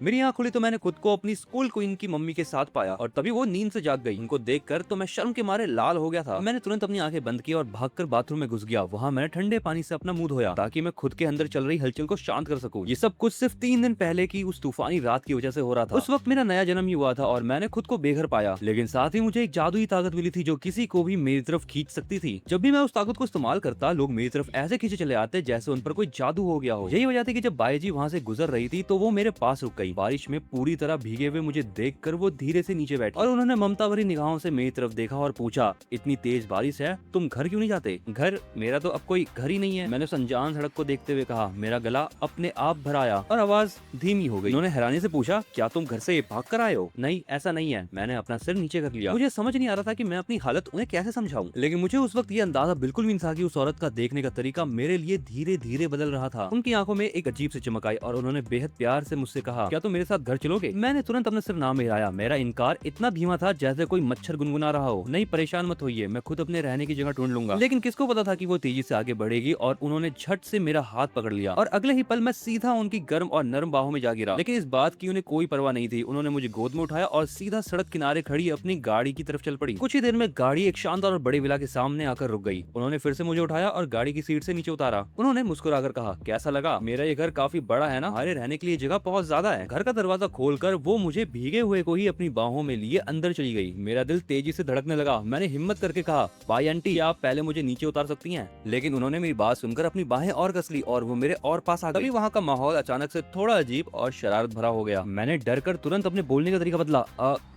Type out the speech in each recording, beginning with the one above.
मेरी आँख खुली तो मैंने खुद को अपनी स्कूल क्वीन की मम्मी के साथ पाया और तभी वो नींद से जाग गई। उनको देखकर तो मैं शर्म के मारे लाल हो गया था। मैंने तुरंत अपनी आंखें बंद की और भागकर बाथरूम में घुस गया। वहाँ मैंने ठंडे पानी से अपना मुंह धोया ताकि मैं खुद के अंदर चल रही हलचल को शांत कर सकूं। ये सब कुछ सिर्फ 3 दिन पहले की उस तूफानी रात की वजह से हो रहा था। उस वक्त मेरा नया जन्म ही हुआ था और मैंने खुद को बेघर पाया, लेकिन साथ ही मुझे एक जादुई ताकत मिली थी जो किसी को भी मेरी तरफ खींच सकती थी। जब भी मैं उस ताकत को इस्तेमाल करता, लोग मेरी तरफ ऐसे खींचे चले आते जैसे उन पर कोई जादू हो गया हो। यही वजह थी कि जब बाई जी वहाँ से गुजर रही थी तो वो मेरे पास रुक गई। बारिश में पूरी तरह भीगे हुए मुझे देखकर वो धीरे से नीचे बैठी और उन्होंने ममता भरी निगाहों से मेरी तरफ देखा और पूछा, इतनी तेज बारिश है, तुम घर क्यों नहीं जाते? घर? मेरा तो अब कोई घर ही नहीं है। मैंने उस अनजान सड़क को देखते हुए कहा। मेरा गला अपने आप भर आया और आवाज धीमी हो गई। उन्होंने हैरानी से पूछा, क्या तुम घर से भाग कर आए हो? नहीं, ऐसा नहीं है। मैंने अपना सिर नीचे कर लिया। मुझे समझ नहीं आ रहा था कि मैं अपनी हालत उन्हें कैसे समझाऊं, लेकिन मुझे उस वक्त ये अंदाजा बिल्कुल भी नहीं था कि उस औरत का देखने का तरीका मेरे लिए धीरे धीरे बदल रहा था। उनकी आंखों में एक अजीब सी चमक आई और उन्होंने बेहद प्यार से मुझसे कहा, क्या तुम मेरे साथ घर चलोगे? मैंने तुरंत अपना सिर ना हिलाया। मेरा इनकार इतना धीमा था जैसे कोई मच्छर गुनगुना रहा हो। नहीं, परेशान मत होइए, मैं खुद अपने रहने की जगह ढूंढ लूंगा। लेकिन किसको पता था कि वो तेजी से आगे बढ़ेगी और उन्होंने झट से मेरा हाथ पकड़ लिया और अगले ही पल मैं सीधा उनकी गर्म और नरम बाहों में जा गिरा। लेकिन इस बात की उन्हें कोई परवाह नहीं थी। उन्होंने मुझे गोद में उठाया और सीधा सड़क किनारे खड़ी अपनी गाड़ी की तरफ चल पड़ी। कुछ ही देर में गाड़ी एक शानदार और बड़ी विला के सामने आकर रुक गई। उन्होंने फिर से मुझे उठाया और गाड़ी की सीट से नीचे उतारा। उन्होंने मुस्कुराकर कहा, कैसा लगा? मेरा ये घर काफी बड़ा है ना, हमारे रहने के लिए जगह बहुत ज्यादा है। घर का दरवाजा खोलकर वो मुझे भीगे हुए को ही अपनी बाहों में लिए अंदर चली गई। मेरा दिल तेजी से धड़कने लगा। मैंने हिम्मत करके कहा, बाई आंटी, आप पहले मुझे नीचे उतार सकती हैं? लेकिन उन्होंने मेरी बात सुनकर अपनी बाहें और कस ली और वो मेरे और पास आ गई। तभी वहाँ का माहौल अचानक से थोड़ा अजीब और शरारत भरा हो गया। मैंने डर कर तुरंत अपने बोलने का तरीका बदला।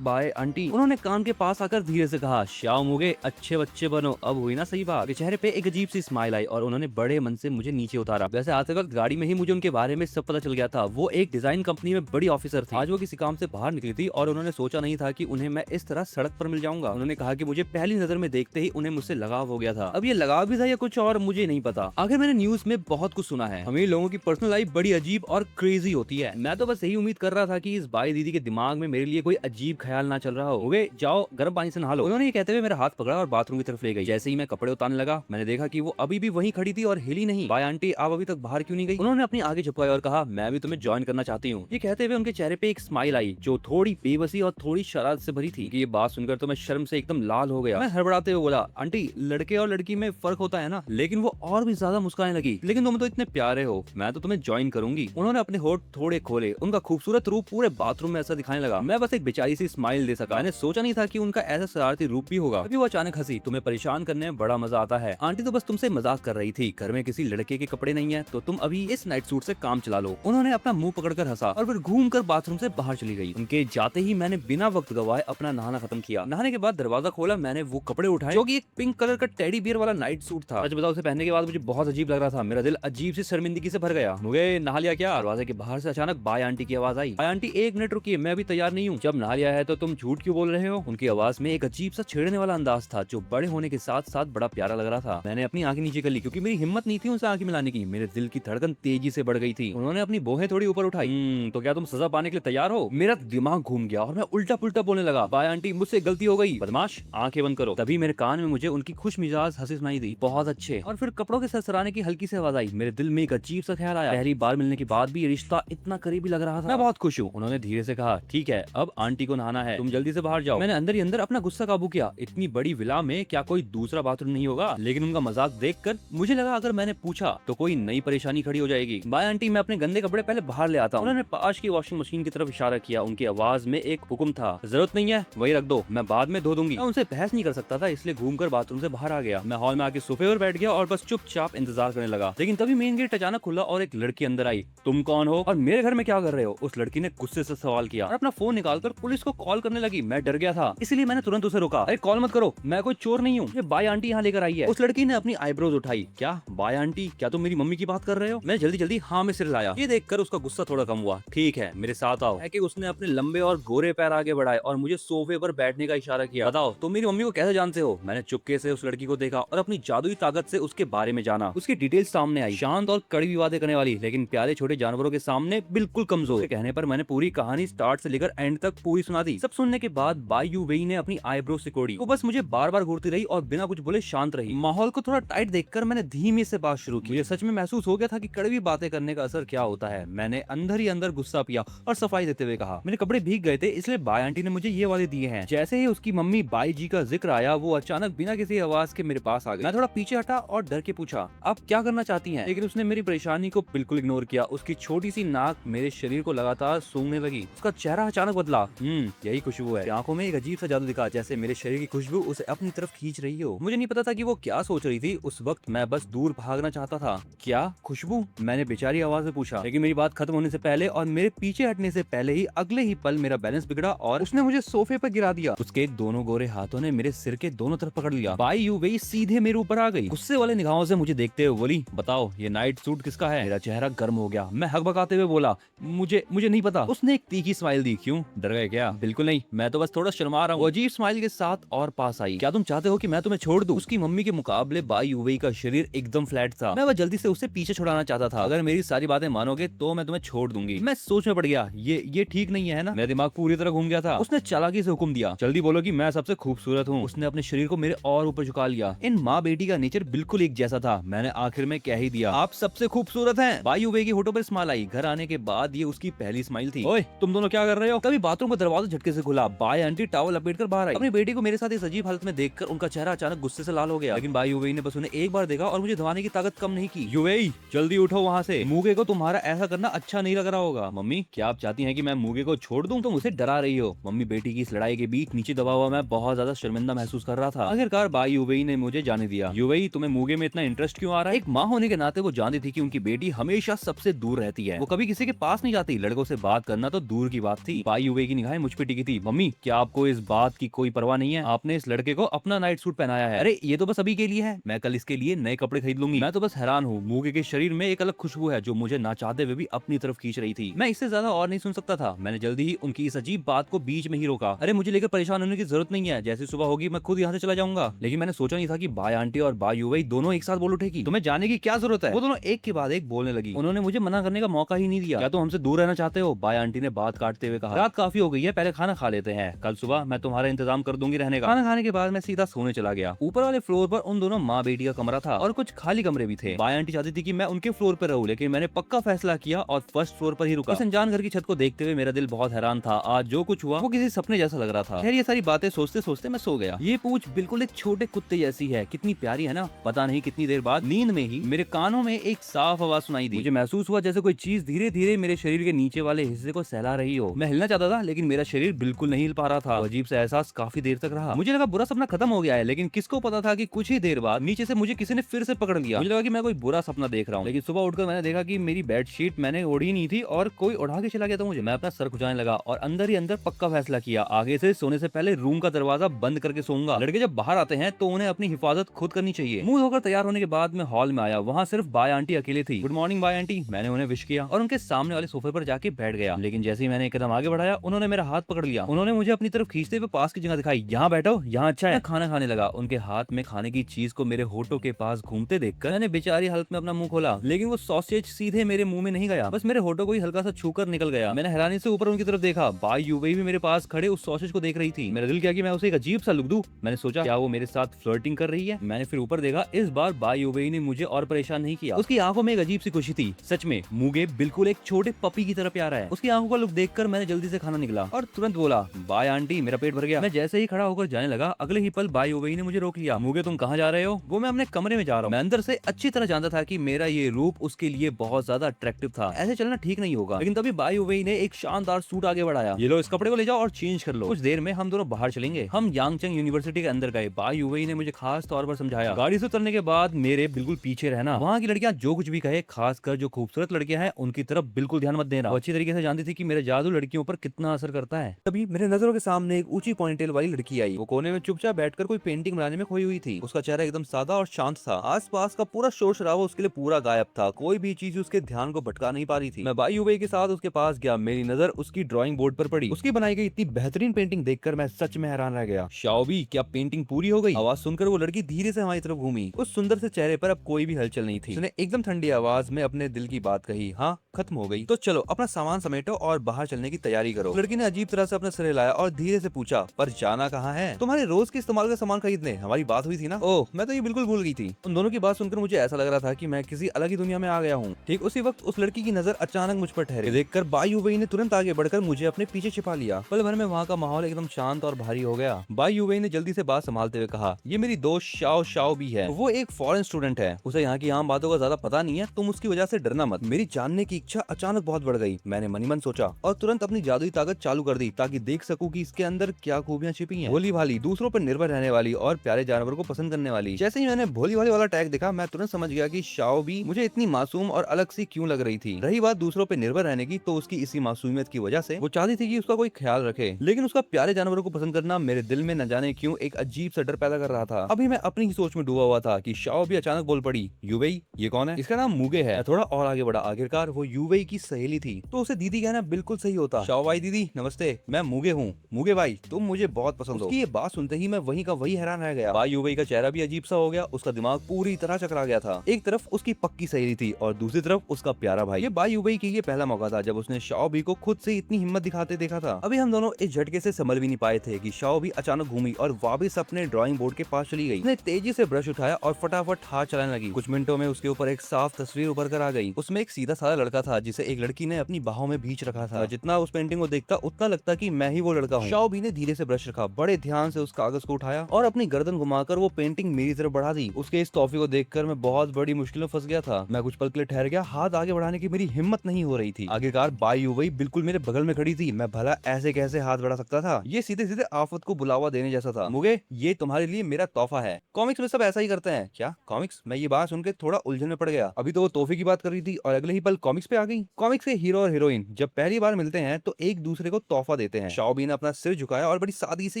Bye aunty. उन्होंने कान के पास आकर धीरे से कहा, शाम हो गए, अच्छे बच्चे बनो, अब हुई ना सही बात? चेहरे पे एक अजीब सी स्माइल आई और उन्होंने बड़े मन से मुझे नीचे उतारा। वैसे आते वक्त गाड़ी में ही मुझे उनके बारे में सब पता चल गया था। वो एक डिजाइन कंपनी में बड़ी ऑफिसर थी। आज वो किसी काम से बाहर निकली थी और उन्होंने सोचा नहीं था कि उन्हें मैं इस तरह सड़क पर मिल जाऊंगा। उन्होंने कहा कि मुझे पहली नजर में देखते ही उन्हें मुझसे लगाव हो गया था। अब ये लगाव भी था या कुछ और, मुझे नहीं पता। आखिर मैंने न्यूज में बहुत कुछ सुना है, हमें लोगों की पर्सनल लाइफ बड़ी अजीब और क्रेजी होती है। मैं तो बस यही उम्मीद कर रहा था कि इस बाई दीदी के दिमाग में मेरे लिए कोई अजीब ख्याल ना चल रहा हो। जाओ गर्म पानी से नहा लो। उन्होंने ये कहते हुए मेरा हाथ पकड़ा और बाथरूम की तरफ ले गई। जैसे ही मैं कपड़े उतारने लगा, मैंने देखा कि वो अभी भी वहीं खड़ी थी और हिली नहीं। बाई आंटी, आप अभी तक बाहर क्यों नहीं गई? उन्होंने अपनी आगे झुकाई और कहा, मैं भी तुम्हें ज्वाइन करना चाहती हूँ। ये कहते हुए उनके चेहरे पे एक स्माइल आई जो थोड़ी बेबसी और थोड़ी शरारत से भरी थी। ये बात सुनकर तो मैं शर्म से एकदम लाल हो गया। मैं हड़बड़ाते हुए बोला, आंटी, लड़के और लड़की में फर्क होता है ना? लेकिन वो और भी ज्यादा मुस्कुराने लगी। लेकिन तुम तो इतने प्यारे हो, मैं तो तुम्हें ज्वाइन करूंगी। उन्होंने अपने होठ थोड़े खोले। उनका खूबसूरत रूप पूरे बाथरूम में ऐसा दिखाने लगा। मैं बस एक बेचारी सी स्माइल दे सका। मैंने सोचा नहीं था कि उनका ऐसा शरारती रूप भी होगा। अभी वो अचानक हंसी। तुम्हें परेशान करने में बड़ा मजा आता है। आंटी तो बस तुमसे मजाक कर रही थी। घर में किसी लड़के के कपड़े नहीं है तो तुम अभी इस नाइट सूट से काम चला लो। उन्होंने अपना मुंह पकड़कर हंसा और फिर घूमकर बाथरूम से बाहर चली गई। उनके जाते ही मैंने बिना वक्त गवाए अपना नहाना खत्म किया। नहाने के बाद दरवाजा खोला। मैंने वो कपड़े उठाए जो कि एक पिंक कलर का टेडी बियर वाला नाइट सूट था। सच बताओ, उसे पहनने के बाद मुझे बहुत अजीब लग रहा था। मेरा दिल अजीब सी शर्मिंदगी से भर गया। मुझे नहा लिया क्या? दरवाजे के बाहर से अचानक बाई आंटी की आवाज आई। बाई आंटी, एक मिनट रुकिए, मैं अभी तैयार नहीं हूँ। जब नहा लिया है तो तुम झूठ क्यों बोल रहे हो? उनकी आवाज में एक अजीब सा छेड़ने वाला अंदाज था जो बड़े होने के साथ साथ बड़ा प्यारा लग रहा था। मैंने अपनी आंखें नीचे कर ली क्योंकि मेरी हिम्मत नहीं थी उनसे आंखें मिलाने की। मेरे दिल की धड़कन तेजी से बढ़ गई थी। उन्होंने अपनी बोहें थोड़ी ऊपर उठाई। तो क्या तुम सजा पाने के लिए तैयार हो? मेरा दिमाग घूम गया और मैं उल्टा पुल्टा बोलने लगा। बाई आंटी, मुझसे गलती हो गई। बदमाश, आंखें बंद करो। तभी मेरे कान में मुझे उनकी खुश मिजाज हंसी सुनाई दी। बहुत अच्छे। और फिर कपड़ों के सरसराने की हल्की सी आवाज आई। मेरे दिल में एक अजीब सा ख्याल आया। पहली बार मिलने के बाद भी ये रिश्ता इतना करीबी लग रहा था। मैं बहुत खुश हूँ। उन्होंने धीरे से कहा, ठीक है, अब आंटी को नहाना है, तुम जल्दी से बाहर जाओ। मैंने अंदर ही अंदर अपना गुस्सा काबू किया। इतनी बड़ी विला में क्या कोई दूसरा बाथरूम नहीं होगा? लेकिन उनका मजाक देखकर मुझे लगा अगर मैंने पूछा तो कोई नई परेशानी खड़ी हो जाएगी। बाई आंटी, मैं अपने गंदे कपड़े पहले बाहर ले आता हूँ। उन्होंने पास की वॉशिंग मशीन की तरफ इशारा किया। उनकी आवाज में एक हुक्म था। जरूरत नहीं है, वही रख दो, मैं बाद में धो दूंगी। मैं उनसे बहस नहीं कर सकता था, इसलिए घूमकर बाथरूम से बाहर आ गया। मैं हॉल में आके सोफे पर बैठ गया और बस चुपचाप इंतजार करने लगा। लेकिन तभी मेन गेट अचानक खुला और एक लड़की अंदर आई। तुम कौन हो और मेरे घर में क्या कर रहे हो? उस लड़की ने गुस्से से सवाल किया और अपना फोन निकालकर पुलिस को कॉल करने लगी। मैं डर गया था, इसलिए मैंने तुरंत उसे रोका। अरे कॉल मत करो, मैं कोई चोर नहीं हूँ, ये बाई आंटी यहाँ लेकर आई है। उस लड़की ने अपनी आईब्रोज उठाई। क्या बाई आंटी, क्या तुम मेरी मम्मी की बात कर रहे हो? मैं जल्दी जल्दी हाँ में सिर लाया। ये देखकर उसका गुस्सा थोड़ा कम हुआ। ठीक है, मेरे साथ आओ। कि उसने अपने लंबे और गोरे पैर आगे बढ़ाए और मुझे सोफे पर बैठने का इशारा किया। बताओ, तुम मेरी मम्मी को कैसे जानते हो? मैंने चुपके से उस लड़की को देखा और अपनी जादुई ताकत से उसके बारे में जाना। उसकी डिटेल्स सामने आई। शांत और कड़वी बातें करने वाली, लेकिन प्यारे छोटे जानवरों के सामने बिल्कुल कमजोर। उसके कहने पर मैंने पूरी कहानी स्टार्ट से लेकर एंड तक पूरी सुना दी। सब सुनने के बाद बाई यू वेई ने अपनी आईब्रो सिकोड़ी। वो बस मुझे बार बार घूरती रही और बिना कुछ बोले शांत रही। माहौल को थोड़ा टाइट देखकर मैंने धीमे से बात शुरू की। मुझे सच में महसूस हो गया था कि कड़वी बातें करने का असर क्या होता है। मैंने अंदर ही अंदर गुस्सा गुस्सा किया और सफाई देते हुए कहा, मेरे कपड़े भीग गए थे इसलिए बाई आंटी ने मुझे ये वाले दिए हैं। जैसे ही उसकी मम्मी बाई जी का जिक्र आया, वो अचानक बिना किसी आवाज के मेरे पास आ गई। मैं थोड़ा पीछे हटा और डर के पूछा, आप क्या करना चाहती हैं? लेकिन उसने मेरी परेशानी को बिल्कुल इग्नोर किया। उसकी छोटी सी नाक मेरे शरीर को लगातार सूंघने लगी। उसका चेहरा अचानक बदला। यही खुशबू है। आंखों में एक अजीब सा जादू दिखा, जैसे मेरे शरीर की खुशबू उसे अपनी तरफ खींच रही हो। मुझे नहीं पता था कि वो क्या सोच रही थी। उस वक्त मैं बस दूर भागना चाहता था। क्या खुशबू? मैंने बेचारी आवाज में पूछा, लेकिन मेरी बात खत्म होने से पहले और मेरे पीछे हटने से पहले ही अगले ही पल मेरा बैलेंस बिगड़ा और उसने मुझे सोफे पर गिरा दिया। उसके दोनों गोरे हाथों ने मेरे सिर के दोनों तरफ पकड़ लिया। बाई यू वही सीधे मेरे ऊपर आ गई। गुस्से वाले निगाहों से मुझे देखते हुए बोली, बताओ ये नाइट सूट किसका है? मेरा चेहरा गर्म हो गया। मैं हकबकाते हुए बोला, मुझे नहीं पता। उसने एक तीखी स्माइल दी। क्यों, डर गए क्या? बिल्कुल नहीं, मैं तो बस थोड़ा शर्मा रहा हूँ। अजीब स्माइल के साथ और पास आई। क्या तुम चाहते हो कि मैं तुम्हें छोड़ दूं? उसकी मम्मी के मुकाबले बाई यूवेई का शरीर एकदम फ्लैट था। मैं बस जल्दी से उससे पीछे छुड़ाना चाहता था। अगर मेरी सारी बातें मानोगे तो मैं तुम्हें छोड़ दूंगी। मैं सोच में पड़ गया, ये ठीक नहीं है ना? मेरा दिमाग पूरी तरह घूम गया था। उसने चालाकी से हुक्म दिया, जल्दी बोलो कि मैं सबसे खूबसूरत हूँ। उसने अपने शरीर को मेरे और ऊपर झुका लिया। इन माँ बेटी का नेचर बिल्कुल एक जैसा था। मैंने आखिर में कह ही दिया, आप सबसे खूबसूरत हैं। बाई यूवेई की होठों पर स्माइल आई। घर आने के बाद ये उसकी पहली स्माइल थी। ओए, तुम दोनों क्या कर रहे हो? तभी बाथरूम का दरवाजा झटके से खुला। बाई आंटी टॉवल लपेटकर बाहर आई। अपनी बेटी को मेरे साथ इस अजीब हालत में देखकर उनका चेहरा अचानक गुस्से से लाल हो गया। लेकिन बाई यूवेई ने बस उन्हें एक बार देखा और मुझे दबाने की ताकत कम नहीं की। यूवेई, जल्दी उठो वहाँ से। मूगे को तुम्हारा ऐसा करना अच्छा नहीं लग रहा होगा। मम्मी, क्या आप चाहती हैं कि मैं मूगे को छोड़ दूं? तुम उसे डरा रही हो। मम्मी बेटी की इस लड़ाई के बीच नीचे दबा हुआ मैं बहुत ज्यादा शर्मिंदा महसूस कर रहा था। आखिरकार बाई यूवेई ने मुझे जाने दिया। यूवेई, तुम्हें मूगे में इतना इंटरेस्ट क्यों आ रहा है? एक माँ होने के नाते वो जानती थी कि उनकी बेटी हमेशा सबसे दूर रहती है। वो कभी किसी के पास नहीं जाती। लड़कों से बात करना तो दूर की बात थी। बाई यूवेई की निगाहें मुझ पे टिकी थी। मम्मी, क्या आपको इस बात की कोई परवाह नहीं है? आपने इस लड़के को अपना नाइट सूट पहनाया है। अरे ये तो बस अभी के लिए है, मैं कल इसके लिए नए कपड़े खरीद लूंगी। मैं तो बस हैरान हूँ। मूगे के शरीर में एक अलग खुशबू है जो मुझे ना चाहते हुए भी अपनी तरफ खींच रही थी। मैं इससे ज्यादा और नहीं सुन सकता था। मैंने जल्दी ही उनकी इस अजीब बात को बीच में ही रोका। अरे मुझे लेकर परेशान होने की जरूरत नहीं है। जैसी सुबह होगी मैं खुद यहाँ से चला जाऊंगा। लेकिन मैंने सोचा नहीं था कि बाई आंटी और बाई यूवेई दोनों एक साथ बोल उठेगी। तुम्हें जाने की क्या जरूरत है? वो दोनों एक के बाद एक बोलने लगी। उन्होंने मुझे मना करने का मौका ही नहीं दिया। क्या तुम हमसे दूर रहना चाहते हो? बाई आंटी ने बात काटते हुए कहा, रात काफी हो गई है, पहले खाना खा लेते हैं। कल सुबह मैं तुम्हारा इंतजाम कर दूंगी रहने का। खाना खाने के बाद मैं सीधा सोने चला गया। ऊपर वाले फ्लोर पर उन दोनों माँ बेटी का कमरा था और कुछ खाली कमरे भी थे। बाई आंटी चाहती थी कि मैं उनके फ्लोर पर रहूं, लेकिन मैंने पक्का फैसला किया और फर्स्ट फ्लोर पर ही रुका। इस अनजान घर की छत को देखते हुए मेरा दिल बहुत हैरान था। आज जो कुछ हुआ वो किसी सपने जैसा लग रहा था। खैर, ये सारी बातें सोचते सोचते मैं सो गया। ये पूंछ बिल्कुल एक छोटे कुत्ते जैसी है। कितनी प्यारी है ना? पता नहीं कितनी देर बाद नींद में ही मेरे कानों में एक साफ आवाज सुनाई दी। मुझे महसूस हुआ जैसे कोई चीज धीरे धीरे मेरे शरीर के नीचे वाले हिस्से को सहला रही हो। मैं हिलना चाहता था लेकिन मेरा शरीर बिल्कुल नहीं हिल पा रहा था। अजीब सा एहसास काफी देर तक रहा। मुझे लगा बुरा सपना खत्म हो गया है, लेकिन किसको पता था कि कुछ ही देर बाद नीचे से मुझे किसी ने फिर से पकड़ लिया। मुझे लगा कि मैं कोई बुरा सपना देख रहा हूँ। लेकिन सुबह उठकर मैंने देखा कि मेरी बेडशीट मैंने ओढ़ी नहीं थी और कोई उड़ा के चला गया था मुझे। मैं अपना सर खुजाने लगा और अंदर ही अंदर पक्का फैसला किया, आगे से सोने से पहले रूम का दरवाजा बंद करके सोऊंगा। लड़के जब बाहर आते हैं तो उन्हें अपनी हिफाजत खुद करनी चाहिए। मुंह धोकर तैयार होने के बाद मैं हॉल में आया। वहाँ सिर्फ बाई आंटी अकेले थी। गुड मॉर्निंग बाई आंटी, मैंने उन्हें विश किया और उनके सामने वाले सोफे पर जाके बैठ गया। लेकिन जैसे ही मैंने एक कदम आगे बढ़ाया, उन्होंने मेरा हाथ पकड़ लिया। उन्होंने मुझे अपनी तरफ खींचते हुए पास की जगह दिखाई। यहाँ बैठो, यहाँ अच्छा है। खाना खाने लगा। उनके हाथ में खाने की चीज को मेरे होठों के पास घूमते देखकर मैंने बेचारी हालत में अपना मुंह खोला, लेकिन वो सॉसेज सीधे मेरे मुंह में नहीं गया, बस मेरे होठों को ही हल्का सा छूकर निकल गया। मैंने हैरानी से ऊपर उनकी तरफ देखा। बाई यूवेई भी मेरे पास खड़े उस सॉसेज को देख रही थी। मेरा दिल किया कि मैं उसे एक अजीब सा लुक दूं। मैंने सोचा क्या वो मेरे साथ फ्लर्टिंग कर रही है। मैंने फिर ऊपर देखा। इस बार बाई यूवेई ने मुझे और परेशान नहीं किया। उसकी आंखों में एक अजीब सी खुशी थी। सच में मूगे बिल्कुल एक छोटे पपी की तरह प्यारा है। उसकी आंखों का लुक देखकर मैंने जल्दी से खाना निकला और तुरंत बोला, बाई आंटी मेरा पेट भर गया। मैं जैसे ही खड़ा होकर जाने लगा, अगले ही पल बाई यूवेई ने मुझे रोक लिया। मूगे तुम कहाँ जा रहे हो? वो मैं अपने कमरे में जा रहा हूँ। मैं अंदर से अच्छी तरह जानता था कि मेरा ये रूप उसके लिए बहुत ज्यादा अट्रैक्टिव था। ऐसे चलना ठीक नहीं होगा। लेकिन तभी बाई यूवेई ने एक शानदार सूट आगे बढ़ाया। ये लो, इस कपड़े को ले जाओ और चेंज कर लो। कुछ देर में हम दोनों बाहर चलेंगे। हम यांगचंग यूनिवर्सिटी के अंदर गए। बाई यूवेई ने मुझे खास तौर पर समझाया, गाड़ी से उतरने के बाद मेरे बिल्कुल पीछे रहना। वहाँ की लड़कियां जो कुछ भी कहे, खासकर जो खूबसूरत लड़कियां हैं, उनकी तरफ बिल्कुल ध्यान मत देना। वो अच्छी तरीके से जानती थी कि मेरा जादू लड़कियों पर कितना असर करता है। तभी मेरे नजरों के सामने एक ऊंची पॉइंटेल वाली लड़की आई। वो कोने में चुपचाप बैठकर कोई पेंटिंग बनाने में खोई हुई थी। उसका चेहरा एकदम सादा और शांत था। आसपास का पूरा शोर शराबा उसके लिए पूरा गायब था। कोई भी चीज उसके ध्यान को भटका नहीं पा रही थी। मैं बाई यूवेई के साथ उसके पास गया। मेरी नजर उसकी ड्राइंग बोर्ड पर पड़ी। उसकी बनाई गई इतनी बेहतरीन पेंटिंग देखकर मैं सच में हैरान रह गया। शाओबी, क्या पेंटिंग पूरी हो गई? आवाज सुनकर वो लड़की धीरे से हमारी तरफ घूमी। उस सुंदर से चेहरे पर अब कोई भी हलचल नहीं थी। उसने एकदम ठंडी आवाज में अपने दिल की बात कही, हाँ खत्म हो गई। तो चलो अपना सामान समेटो और बाहर चलने की तैयारी करो। लड़की ने अजीब तरह से अपना सिर हिलाया और धीरे से पूछा, पर जाना कहाँ है? तुम्हारे रोज के इस्तेमाल का सामान खरीदने। हमारी बात हुई थी ना? ओह, मैं तो ये बिल्कुल भूल गई थी। उन दोनों की बात सुनकर मुझे ऐसा लग रहा था कि मैं किसी अलग ही दुनिया में आ गया हूँ। ठीक उसी वक्त उस लड़की की नजर अचानक मुझ पर ठहरी। ठहरे। देखकर बाई युवई ने तुरंत आगे बढ़कर मुझे अपने पीछे छिपा लिया। पल भर में वहाँ का माहौल एकदम शांत और भारी हो गया। बाई युवई ने जल्दी से बात संभालते हुए कहा, ये मेरी दोस्त शाओ शाओ भी है। वो एक फॉरेन स्टूडेंट है, उसे यहाँ की आम बातों का ज्यादा पता नहीं है, तुम उसकी वजह से डरना मत। मेरी जानने की इच्छा अचानक बहुत बढ़ गई। मैंने मनी मन सोचा और तुरंत अपनी जादुई ताकत चालू कर दी ताकि देख सकूं कि इसके अंदर क्या खूबियां छिपी हैं। भोली भाली, दूसरों पर निर्भर रहने वाली और प्यारे जानवरों को पसंद करने वाली। जैसे ही मैंने भोली भाली वाला टैग देखा, मैं तुरंत समझ गया कि शाओ भी मुझे इतनी मासूम और अलग सी क्यों लग रही थी। रही बात दूसरों पर निर्भर रहने की, तो उसकी इसी मासूमियत की वजह से वो चाहती थी कि उसका कोई ख्याल रखे, लेकिन उसका प्यारे जानवरों को पसंद करना मेरे दिल में न जाने क्यों एक अजीब सा डर पैदा कर रहा था। अभी मैं अपनी ही सोच में डूबा हुआ था कि शाओ भी अचानक बोल पड़ी, युवई ये कौन है? इसका नाम मूगे है। थोड़ा और आगे बढ़ा, आखिरकार वो युवई की सहेली थी, तो उसे दीदी कहना बिल्कुल सही होता। शाओ भाई दीदी नमस्ते, मैं मूगे हूँ। मूगे भाई तुम मुझे बहुत पसंद हो। उसकी ये बात सुनते ही मैं वहीं का वही हैरान रह गया। भाई युवई का चेहरा भी अजीब सा हो गया, उसका दिमाग पूरी तरह चकरा गया था। एक तरफ उसकी पक्की सहेली थी और दूसरी तरफ उसका प्यारा भाई। ये बाई युवई की ये पहला मौका था जब उसने शाओ भी को खुद से इतनी हिम्मत दिखाते देखा था। अभी हम दोनों इस झटके से संभल भी नहीं पाए थे कि शाओ भी अचानक घूमी और वापस अपने ड्राइंग बोर्ड के पास चली गई। उसने तेजी से ब्रश उठाया और फटाफट हाथ चलाने लगी। कुछ मिनटों में उसके ऊपर एक साफ तस्वीर उभर कर आ गई। उसमें एक सीधा साधा लड़का था जिसे एक लड़की ने अपनी बाहों में भींच रखा था। जितना उस पेंटिंग को देखता उतना लगता कि मैं ही वो लड़का हूँ। शाओ भी ने धीरे से ब्रश रखा, बड़े ध्यान से उस कागज को उठाया और अपनी गर्दन घुमाकर वो पेंटिंग मेरी तरफ बढ़ा दी। उसके इस तोहफे को देखकर मैं बहुत बड़ी मुश्किल में फंस गया था। मैं कुछ पल के लिए ठहर गया, हाथ आगे बढ़ाने की मेरी हिम्मत नहीं हो रही थी। आखिरकार बाई युवई बिल्कुल मेरे बगल में खड़ी थी। मैं भला ऐसे कैसे हाथ बढ़ा सकता था? ये सीधे सीधे आफत को बुलावा देने जैसा था। मुगे ये तुम्हारे लिए मेरा तोहफा है। कॉमिक्स में सब ऐसा ही करते हैं क्या? कॉमिक्स? मैं ये बात सुनकर थोड़ा उलझन में पड़ गया। अभी तो वो तोहफे की बात कर रही थी और अगले ही पल कॉमिक्स पे आ गई। कॉमिक्स के हीरो और हीरोइन जब पहली बार मिलते हैं तो एक दूसरे को तोहफा देते हैं। शाओ भी ने अपना सिर झुकाया और बड़ी सादगी से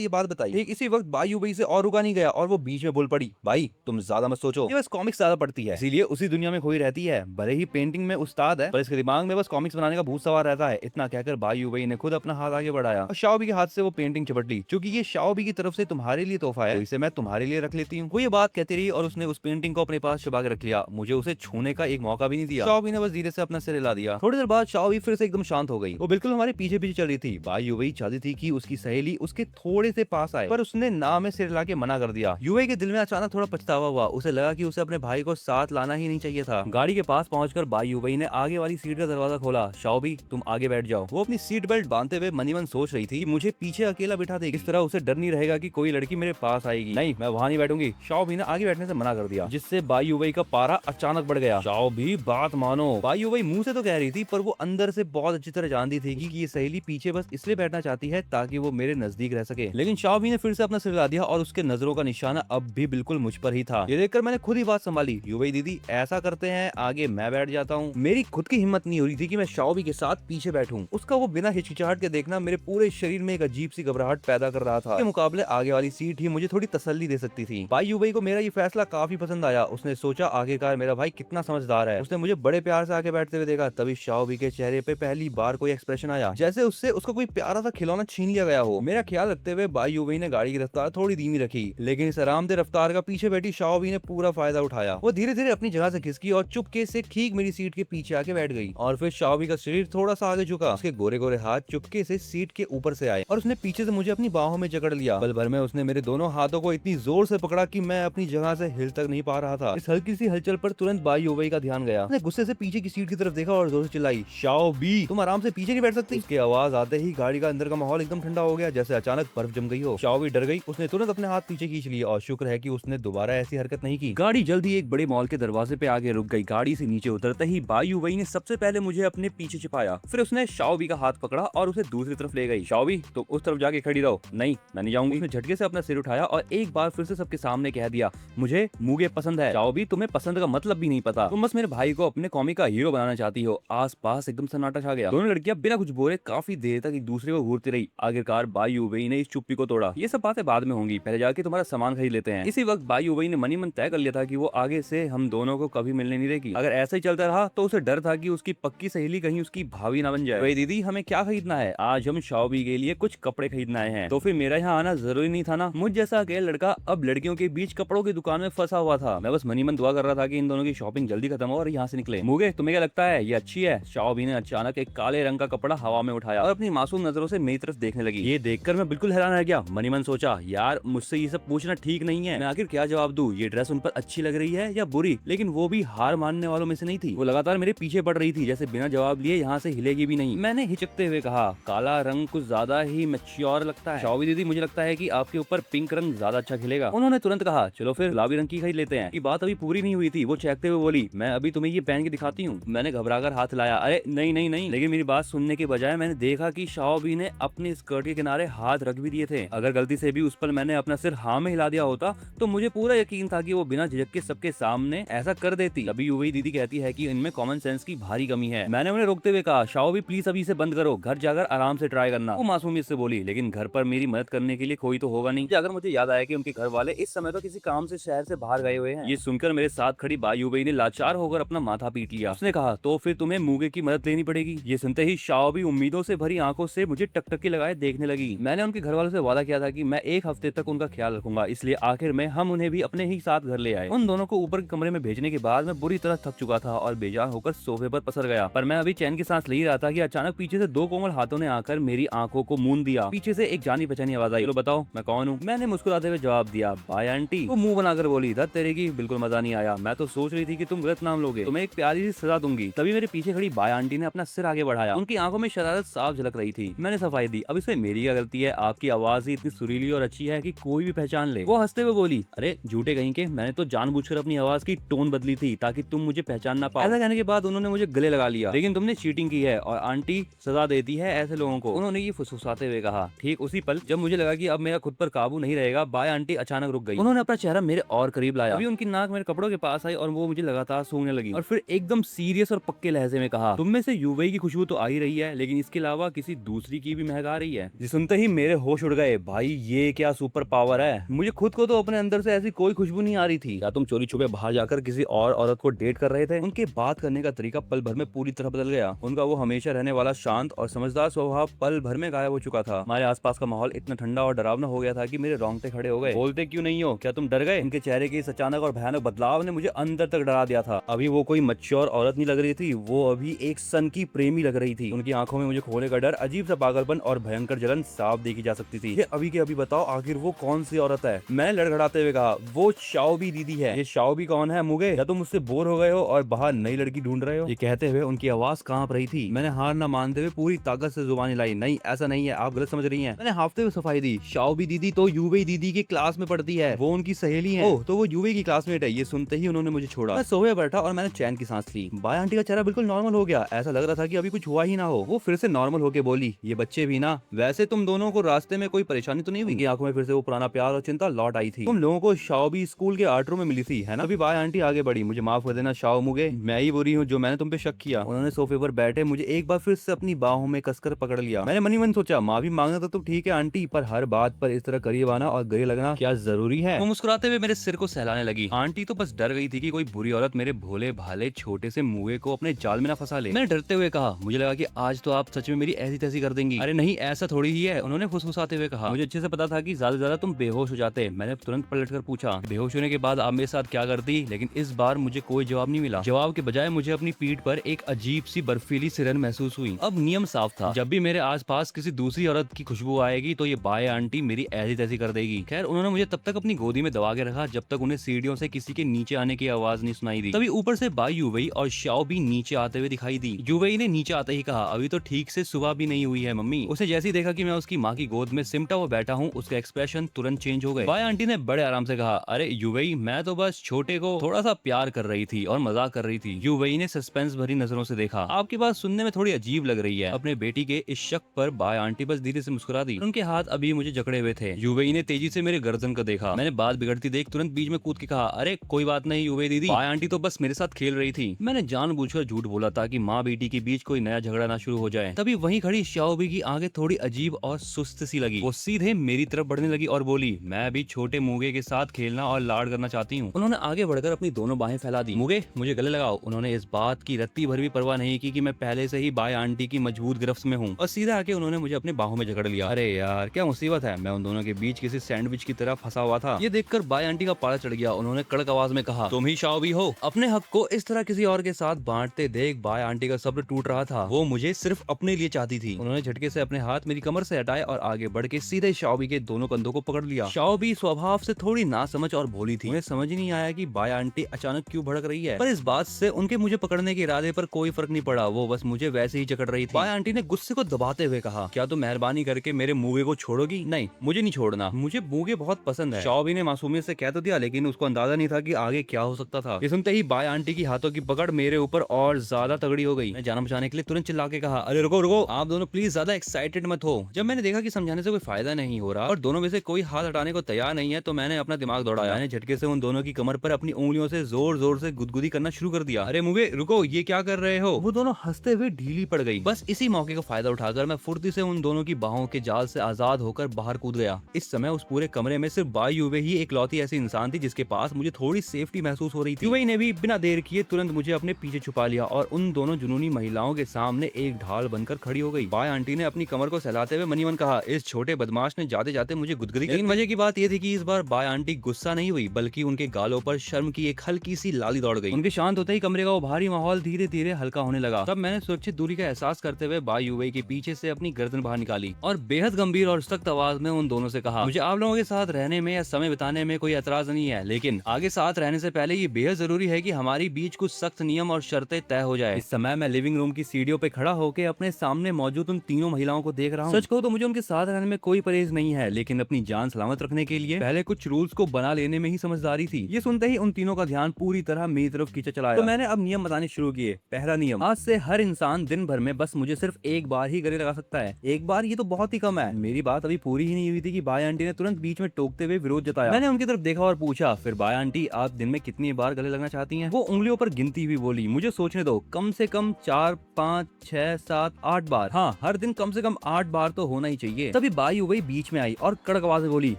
ये बात बताई। ठीक इसी वक्त बाई युवई से और रुका नहीं गया और वो बीच में बोल पड़ी, भाई तुम ज्यादा मत सोचो, ये बस कॉमिक्स ज्यादा पढ़ती है, इसीलिए उसी दुनिया में खोई रहती है। भले ही पेंटिंग में उस्ताद है पर इसके दिमाग में बस कॉमिक्स बनाने का भूत सवार रहता है। इतना कहकर बाई युवई ने खुद अपना हाथ आगे बढ़ाया और शाओ भी के हाथ से वो पेंटिंग चपट ली। क्योंकि ये शाओ भी की तरफ से तुम्हारे लिए तोहफा है तो इसे मैं तुम्हारे लिए रख लेती हूँ। वो ये बात कहती रही और उसने उस पेंटिंग को अपने पास छुपा के रख लिया। मुझे उसे छूने का एक मौका भी नहीं दिया। शाओ भी ने बस धीरे से अपना सिर हिला दिया। थोड़ी देर बाद शाओ भी फिर से एकदम शांत हो गई। वो बिल्कुल हमारे पीछे पीछे चल रही थी। बाई युवई चाहती थी कि उसकी सहेली उसके थोड़े से पास आए पर उसने ना में सिर हिला के मना कर दिया। युवई के दिल में अचानक थोड़ा पछतावा हुआ। उसे लगा कि उसे अपने भाई को साथ लाना ही नहीं चाहिए था। गाड़ी के पास पहुंचकर बाई युवई ने आगे वाली सीट का दरवाजा खोला। शाओ भी तुम आगे बैठ जाओ। वो अपनी सीट बेल्ट बांधते हुए मनी मन सोच रही थी कि मुझे पीछे अकेला बिठा देगी, इस तरह उसे डर नहीं रहेगा कि कोई लड़की मेरे पास आएगी। नहीं मैं वहाँ नहीं बैठूंगी। शाओ भी ने आगे बैठने से मना कर दिया जिससे बाई युवई का पारा अचानक बढ़ गया। शाओ भी बात मानो। बाई युवई मुंह से तो कह रही थी पर वो अंदर से बहुत अच्छी तरह जानती थी कि ये सहेली पीछे बस इसलिए बैठना चाहती है ताकि वो मेरे नजदीक रह सके। लेकिन शाओ भी ने फिर से अपना सिर हिला दिया और उसके नजरों का निशाना अब भी बिल्कुल मुझ पर ही था। ये देखकर मैंने खुद ही बात संभाली। युवई दीदी ऐसा करते हैं, आगे मैं बैठ जाता हूँ। मेरी खुद की हिम्मत नहीं हो रही थी कि मैं शाओ भी के साथ पीछे बैठूं। उसका वो बिना हिचकिचाहट के देखना मेरे पूरे शरीर में एक अजीब सी घबराहट पैदा कर रहा था। के मुकाबले आगे वाली सीट ही मुझे थोड़ी तसल्ली दे सकती थी। बाई युवई को मेरा ये फैसला काफी पसंद आया। उसने सोचा आखिरकार मेरा भाई कितना समझदार है। उसने मुझे बड़े प्यार से आगे बैठते हुए देखा। तभी शाओ भी के चेहरे पे पहली बार कोई एक्सप्रेशन आया जैसे उससे उसका कोई प्यारा सा खिलौना छीन लिया गया हो। मेरा ख्याल रखते हुए बाई युवई ने गाड़ी की रफ्तार थोड़ी धीमी रखी, लेकिन इस आरामदेह रफ्तार का पीछे बैठी शाओ भी ने पूरा फायदा उठाया। वो धीरे धीरे अपनी जगह से खिसकी और चुपके से ठीक मेरी सीट के पीछे आके बैठ गई। और फिर शाओ भी का शरीर थोड़ा सा आगे झुका। उसके गोरे गोरे हाथ चुपके से सीट के ऊपर से आए और उसने पीछे से मुझे अपनी बाहों में जकड़ लिया। पल भर में उसने मेरे दोनों हाथों को इतनी जोर से पकड़ा कि मैं अपनी जगह से हिल तक नहीं पा रहा था। इस हल्की सी हलचल पर तुरंत बाई युवई का ध्यान गया। उसने गुस्से से पीछे की सीट की तरफ देखा और जोर से चिल्लाई, शाओ बी तुम आराम से पीछे नहीं बैठ सकती? उसकी आवाज आते ही गाड़ी का अंदर का माहौल एकदम ठंडा हो गया जैसे अचानक बर्फ जम गई हो। शाओ भी डर गई। उसने तुरंत अपने हाथ पीछे खींच लिए और शुक्र है कि उसने दोबारा ऐसी हरकत नहीं की। गाड़ी जल्द ही एक बड़े मॉल के दरवाजे पे आगे रुक गई। गाड़ी से नीचे उतरते ही बाई युवई ने सबसे पहले मुझे अपने पीछे छिपाया। फिर उसने शाओ बी का हाथ पकड़ा और उसे दूसरी तरफ ले गई। शाओ बी तुम उस तरफ जाके खड़ी रहो। नहीं मैं नहीं जाऊंगी। उसने झटके से अपना सिर उठाया और एक बार फिर से सबके सामने कह दिया, मुझे मूगे पसंद है। शाओ बी तुम्हें पसंद का मतलब भी नहीं पता। तुम बस मेरे भाई को अपने कॉमिक का हीरो बनाना चाहती हो। आस पास एकदम सन्नाटा छा गया। दोनों लड़कियां बिना कुछ बोले काफी देर तक एक दूसरे को घूरती रही। आखिरकार बाई युवई ने इस चुप्पी को तोड़ा। ये सब बातें बाद में होंगी, पहले जाके तुम्हारा सामान खरीद लेते हैं। इसी वक्त बाई युवई ने मनी मन तय कर लिया था कि वो आगे से हम दोनों को कभी मिलने नहीं देगी। अगर ऐसा ही चलता रहा तो उसे डर था कि उसकी पक्की सहेली कहीं उसकी भाभी ना बन जाए। भाई दीदी हमें क्या खरीदना है? आज हम शाओ बी के लिए कुछ कपड़े खरीदना है। तो फिर मेरा यहाँ आना जरूरी नहीं था ना? मुझ जैसा अकेला लड़का अब लड़कियों के बीच कपड़ों की दुकान में फंसा हुआ था। मैं बस मनी मन दुआ कर रहा था कि इन दोनों की शॉपिंग जल्दी खत्म हो और यहाँ से निकले। मुगे तुम्हें क्या लगता है ये अच्छी है? शाओ बी ने अचानक एक काले रंग का कपड़ा हवा में उठाया और अपनी मासूम नजरों से मेरी तरफ देखने लगी। ये देखकर मैं बिल्कुल हैरान रह गया। मनी मन सोचा, यार मुझसे ये सब पूछना ठीक नहीं है। मैं आखिर क्या जवाब दूं? ये ड्रेस उन पर अच्छी लग रही है या बुरी? लेकिन वो भी हार मानने वालों में से नहीं थी। वो लगातार मेरे पीछे पड़ रही थी जैसे बिना जवाब जवाब लिए यहाँ से हिलेगी भी नहीं। मैंने हिचकते हुए कहा, काला रंग कुछ ज्यादा ही मैच्योर लगता है। शाओबी दीदी, मुझे लगता है कि आपके ऊपर पिंक रंग ज्यादा अच्छा खिलेगा। उन्होंने तुरंत कहा, चलो फिर गुलाबी रंग की खरीद लेते हैं। की बात अभी पूरी नहीं हुई थी, वो चहकते हुए बोली, मैं अभी तुम्हें ये पहन के दिखाती हूँ। मैंने घबराकर हाथ लाया, अरे नहीं नहीं नहीं। लेकिन मेरी बात सुनने के बजाय मैंने देखा कि शाओबी ने अपने स्कर्ट के किनारे हाथ रख भी दिए थे। अगर गलती से भी उस पर मैंने अपना सिर हाँ में हिला दिया होता तो मुझे पूरा यकीन था कि वो बिना झिझक के सबके सामने ऐसा कर देती। अभी यूवी दीदी कहती है कि इनमें कॉमन सेंस की भारी कमी है। मैंने उन्हें रोकते हुए कहा, शाओबी प्लीज अभी इसे बंद करो, घर जाकर आराम से ट्राई करना। वो मासूमियत से बोली, लेकिन घर पर मेरी मदद करने के लिए कोई तो होगा नहीं। अगर मुझे याद आया कि उनके घर वाले इस समय तो किसी काम से शहर से बाहर गए हुए हैं। ये सुनकर मेरे साथ खड़ी बायूबई ने लाचार होकर अपना माथा पीट लिया। उसने कहा, तो फिर तुम्हें मूगे की मदद लेनी पड़ेगी। ये सुनते ही शाओबी उम्मीदों से भरी आंखों से मुझे टकटकी लगाए देखने लगी। मैंने उनके घर वालों से वादा किया था कि मैं एक हफ्ते तक उनका ख्याल रखूंगा, इसलिए आखिर में हम उन्हें भी अपने ही साथ घर ले आए। उन दोनों को ऊपर के कमरे में भेजने के बाद मैं बुरी तरह थक चुका था और बेजान होकर सोफे पर पसर गया। पर मैं अभी चैन की सांस ले ही रहा था कि अचानक पीछे से दो कोमल हाथों ने आकर मेरी आंखों को मूंद दिया। पीछे से एक जानी पहचानी आवाज आई, चलो बताओ मैं कौन हूँ। मैंने मुस्कुराते हुए जवाब दिया, बाय आंटी। वो मुंह बनाकर बोली, धत तेरे की, बिल्कुल मजा नहीं आया। मैं तो सोच रही थी कि तुम गलत नाम लोगे, तुम्हें एक प्यारी सी सजा दूंगी। तभी मेरे पीछे खड़ी बाय आंटी ने अपना सिर आगे बढ़ाया। उनकी आंखों में शरारत साफ झलक रही थी। मैंने सफाई दी, अब इसमें मेरी क्या गलती है? आपकी आवाज ही इतनी सुरीली और अच्छी है कि कोई भी पहचान ले। वो हंसते हुए बोली, अरे झूठे कहीं के, मैंने तो जानबूझकर अपनी आवाज की टोन बदली थी ताकि तुम मुझे पहचान ना पाओ। ऐसा कहने के बाद उन्होंने मुझे गले लगा लिया। लेकिन तुमने चीटिंग की है और आंटी सजा देती है ऐसे लोगों को, उन्होंने ये फुसफुसाते हुए कहा। ठीक उसी पल जब मुझे लगा कि अब मेरा खुद पर काबू नहीं रहेगा, बाय आंटी अचानक रुक गई। उन्होंने अपना चेहरा मेरे और करीब लाया। अभी उनकी नाक मेरे कपड़ों के पास आई और वो मुझे लगातार सूंघने लगी और फिर एकदम सीरियस और पक्के लहजे में कहा, तुम में से यूवी की खुशबू तो आ ही रही है, लेकिन इसके अलावा किसी दूसरी की भी महक आ रही है। जी सुनते ही मेरे होश उड़ गए। भाई ये क्या सुपर पावर है? मुझे खुद को तो अपने अंदर से ऐसी कोई खुशबू नहीं आ रही थी। क्या तुम चोरी छुपे बाहर जाकर किसी और औरत को डेट कर रहे थे? उनके बात करने का तरीका पल भर में पूरी तरह बदल गया। उनका वो हमेशा रहने वाला शांत और समझदार स्वभाव पल भर में गायब हो चुका था। हमारे आसपास का माहौल इतना ठंडा और डरावना हो गया था कि मेरे रोंगटे खड़े हो गए। बोलते क्यों नहीं हो? क्या तुम डर गए? उनके चेहरे के इस अचानक और भयानक बदलाव ने मुझे अंदर तक डरा दिया था। अभी वो कोई मैच्योर औरत नहीं लग रही थी, वो अभी एक सन की प्रेमी लग रही थी। उनकी आंखों में मुझे खोने का डर, अजीब सा पागलपन और भयंकर जलन साफ देखी जा सकती थी। ये अभी के अभी बताओ, आखिर वो कौन सी औरत है? मैंने लड़खड़ाते हुए कहा, वो शाओबी दीदी है। ये शाओबी कौन है मुगे? या तुम मुझसे बोर हो गए हो और बाहर नई लड़की ढूंढ रहे हो? ये कहते हुए उनकी आवाज कांप रही थी। मैंने हार न मानते हुए पूरी ताकत से जुबान हिलाई, नहीं ऐसा नहीं है, आप गलत समझ रही हैं। मैंने हाफते हुए सफाई दी, शाओबी दीदी तो यूवी दीदी की क्लास में पढ़ती है, वो उनकी सहेली है। ओह, तो वो यूवी की क्लासमेट है। ये सुनते ही उन्होंने मुझे छोड़ा। मैं सोए बैठा और मैंने चैन की सांस ली। बाय आंटी का चेहरा बिल्कुल नॉर्मल हो गया, ऐसा लग रहा था कि अभी कुछ हुआ ही ना हो। वो फिर से नॉर्मल होके बोली, ये बच्चे भी ना, वैसे तुम दोनों को रास्ते में कोई परेशानी तो नहीं हुई? आंखों में फिर से वो पुराना प्यार और चिंता लौट आई थी। तुम लोगों को शाओबी स्कूल के आर्ट रूम में मिली थी, है ना? अभी बाय आंटी आगे बढ़ी, मुझे माफ कर देना शाओ मुगे, मैं ही बुरी हूँ जो मैंने तुम पे शक किया। उन्होंने सोफे पर बैठे मुझे एक बार फिर से अपनी बाहों में कसकर पकड़ लिया। मैंने मनी मन सोचा, माफी मांगना तो ठीक है आंटी, पर हर बात पर इस तरह करीब आना और गले लगना क्या जरूरी है? वो मुस्कुराते हुए मेरे सिर को सहलाने लगी। आंटी तो बस डर गई थी कि कोई बुरी औरत मेरे भोले भाले छोटे से मुगे को अपने जाल में ना फंसा ले। मैंने डरते हुए कहा, मुझे लगा कि आज तो आप सच में मेरी ऐसी तैसी कर देंगी। अरे नहीं, ऐसा थोड़ी ही है, उन्होंने फुसफुसाते हुए कहा। मुझे अच्छे से पता था कि ज्यादा से ज्यादा तुम बेहोश हो जाते। मैंने तुरंत पलटकर पूछा, बेहोश होने के बाद आप मेरे साथ क्या करती? लेकिन इस बार मुझे कोई जवाब नहीं मिला। जवाब के बजाय मुझे अपनी पीठ पर एक अजीब सी बर्फीली सिरन महसूस हुई। अब नियम साफ था, जब भी मेरे आसपास किसी दूसरी औरत की खुशबू आएगी तो ये बाय आंटी मेरी ऐसी तैसी कर देगी। खैर, उन्होंने मुझे तब तक अपनी गोदी में दबा के रखा जब तक उन्हें सीढ़ियों से किसी के नीचे आने की आवाज नहीं सुनाई दी। तभी ऊपर से बाई यूवई और शाओ भी नीचे आते हुए दिखाई दी। यूवई ने नीचे आते ही कहा, अभी तो ठीक से सुबह भी नहीं हुई है मम्मी। उसे जैसे ही देखा कि मैं उसकी माँ की गोद में सिमटा हुआ बैठा हूँ, उसका एक्सप्रेशन तुरंत चेंज हो गए। बाय आंटी ने बड़े आराम से कहा, अरे यूवई, मैं तो बस छोटे को थोड़ा सा प्यार कर रही थी और मजाक कर रही थी। यूवई ने सस्पेंस भरी नजरों से देखा, आपकी बात सुनने में थोड़ी अजीब लग रही है। अपने बेटी के इस शक पर बाय आंटी बस धीरे से मुस्कुरा दी। उनके हाथ अभी मुझे जकड़े हुए थे। यूवई ने तेजी से मेरे गर्दन को देखा। मैंने बात बिगड़ती देख तुरंत बीच में कूद के कहा, अरे कोई बात नहीं यूवई दीदी, बाय आंटी तो बस मेरे साथ खेल रही थी। मैंने जानबूझकर झूठ बोला ताकि माँ बेटी के बीच कोई नया झगड़ा ना शुरू हो जाए। तभी वहीं खड़ी शाओबी की आंखें थोड़ी अजीब और सुस्त सी लगी। वो सीधे मेरी तरफ बढ़ने लगी और बोली, मैं भी छोटे मुगे के साथ खेलना और लाड करना चाहती हूँ। उन्होंने आगे बढ़कर अपनी दोनों बाहें फैला दी। मुगे, मुझे गले लगाओ। उन्होंने इस बात की रत्ती भर भी परवाह नहीं की कि मैं पहले से ही बाय आंटी की मजबूत गिरफ्त में हूँ और सीधा आके उन्होंने मुझे अपने बाहों में जकड़ लिया। अरे यार, क्या मुसीबत है, मैं उन दोनों के बीच किसी सैंडविच की तरह फंसा हुआ था। ये देखकर बाय आंटी का पारा चढ़ गया। उन्होंने कड़क आवाज में कहा, तुम ही शाओबी हो? अपने हक को इस तरह किसी और के साथ बांटते देख बाय आंटी का सब्र टूट रहा था। वो मुझे सिर्फ अपने लिए चाहती थी। उन्होंने झटके से अपने हाथ मेरी कमर से हटाए और आगे बढ़ के सीधे शाओबी के दोनों कंधों को पकड़ लिया। शाओबी स्वभाव से थोड़ी नासमझ और भोली थी। उन्हें समझ ही नहीं आया कि बाय आंटी अचानक क्यों भड़क रही है, पर इस बात से उनके मुझे पकड़ने के इरादे पर कोई फर्क नहीं नहीं पड़ा, वो बस मुझे वैसे ही जकड़ रही थी। बाय आंटी ने गुस्से को दबाते हुए कहा, क्या तुम मेहरबानी करके मेरे मूवे को छोड़ोगी? नहीं, मुझे नहीं छोड़ना, मुझे मूवे बहुत पसंद है। शॉबी ने मासूमियत से कह तो दिया, लेकिन उसको अंदाजा नहीं था कि आगे क्या हो सकता था। ये सुनते ही बाय आंटी की हाथों की पकड़ मेरे ऊपर और ज्यादा तगड़ी हो गई। मैं जान बचाने के लिए तुरंत चिल्ला के कहा, अरे रुको रुको, आप दोनों प्लीज ज्यादा एक्साइटेड मत हो। जब मैंने देखा कि समझाने से कोई फायदा नहीं हो रहा और दोनों में से कोई हाथ हटाने को तैयार नहीं है, तो मैंने अपना दिमाग दौड़ाया। मैंने झटके से उन दोनों की कमर पर अपनी उंगलियों से जोर जोर से गुदगुदी करना शुरू कर दिया। अरे मूवे रुको, ये क्या कर रहे हो? वो दोनों हंसते हुए ढीली पड़ गई। बस इसी मौके का फायदा उठाकर मैं फुर्ती से उन दोनों की बाहों के जाल से आजाद होकर बाहर कूद गया। इस समय उस पूरे कमरे में सिर्फ बाई युवे ही इकलौती ऐसी इंसान थी जिसके पास मुझे थोड़ी सेफ्टी महसूस हो रही थी। युवे ने भी बिना देर किए तुरंत मुझे अपने पीछे छुपा लिया और उन दोनों जुनूनी महिलाओं के सामने एक ढाल बनकर खड़ी हो गई। बाय आंटी ने अपनी कमर को सहलाते हुए मनी मन कहा, इस छोटे बदमाश ने जाते जाते मुझे गुदगुदी। लेकिन मजे की बात यह थी कि इस बार बाय आंटी गुस्सा नहीं हुई, बल्कि उनके गालों पर शर्म की एक हल्की सी लाली दौड़ गई। उनके शांत होते ही कमरे का वो भारी माहौल धीरे धीरे हल्का होने लगा। तब मैंने सुरक्षित दूरी का एहसास करते हुए बाय युवे के पीछे से अपनी गर्दन बाहर निकाली और बेहद गंभीर और सख्त आवाज में उन दोनों से कहा, मुझे आप लोगों के साथ रहने में या समय बिताने में कोई एतराज नहीं है, लेकिन आगे साथ रहने से पहले ये बेहद जरूरी है कि हमारी बीच कुछ सख्त नियम और शर्तें तय हो जाए। इस समय मैं लिविंग रूम की सीढ़ियों पे खड़ा होकर अपने सामने मौजूद उन तीनों महिलाओं को देख रहा हूँ। सच कहूं तो मुझे उनके साथ रहने में कोई परहेज नहीं है, लेकिन अपनी जान सलामत रखने के लिए पहले कुछ रूल्स को बना लेने में ही समझदारी थी। ये सुनते ही उन तीनों का ध्यान पूरी तरह मेरी तरफ खींचा चला आया। तो मैंने अब नियम बताने शुरू किए। पहला नियम, आज से हर इंसान दिन भर में बस मुझे सिर्फ एक बार ही गले लगा सकता है। एक बार ये तो बहुत ही कम है। मेरी बात अभी पूरी ही नहीं हुई थी कि बाय आंटी ने तुरंत बीच में टोकते हुए विरोध जताया। मैंने उनकी तरफ देखा और पूछा, फिर बाय आंटी आप दिन में कितनी बार गले लगना चाहती हैं? वो उंगलियों पर गिनती हुई बोली, मुझे सोचने दो, कम से कम 4, 5, 6, 7, 8 बार। हाँ, हर दिन कम से कम 8 बार तो होना ही चाहिए। तभी बाई युवई बीच में आई और कड़क आवाज में बोली,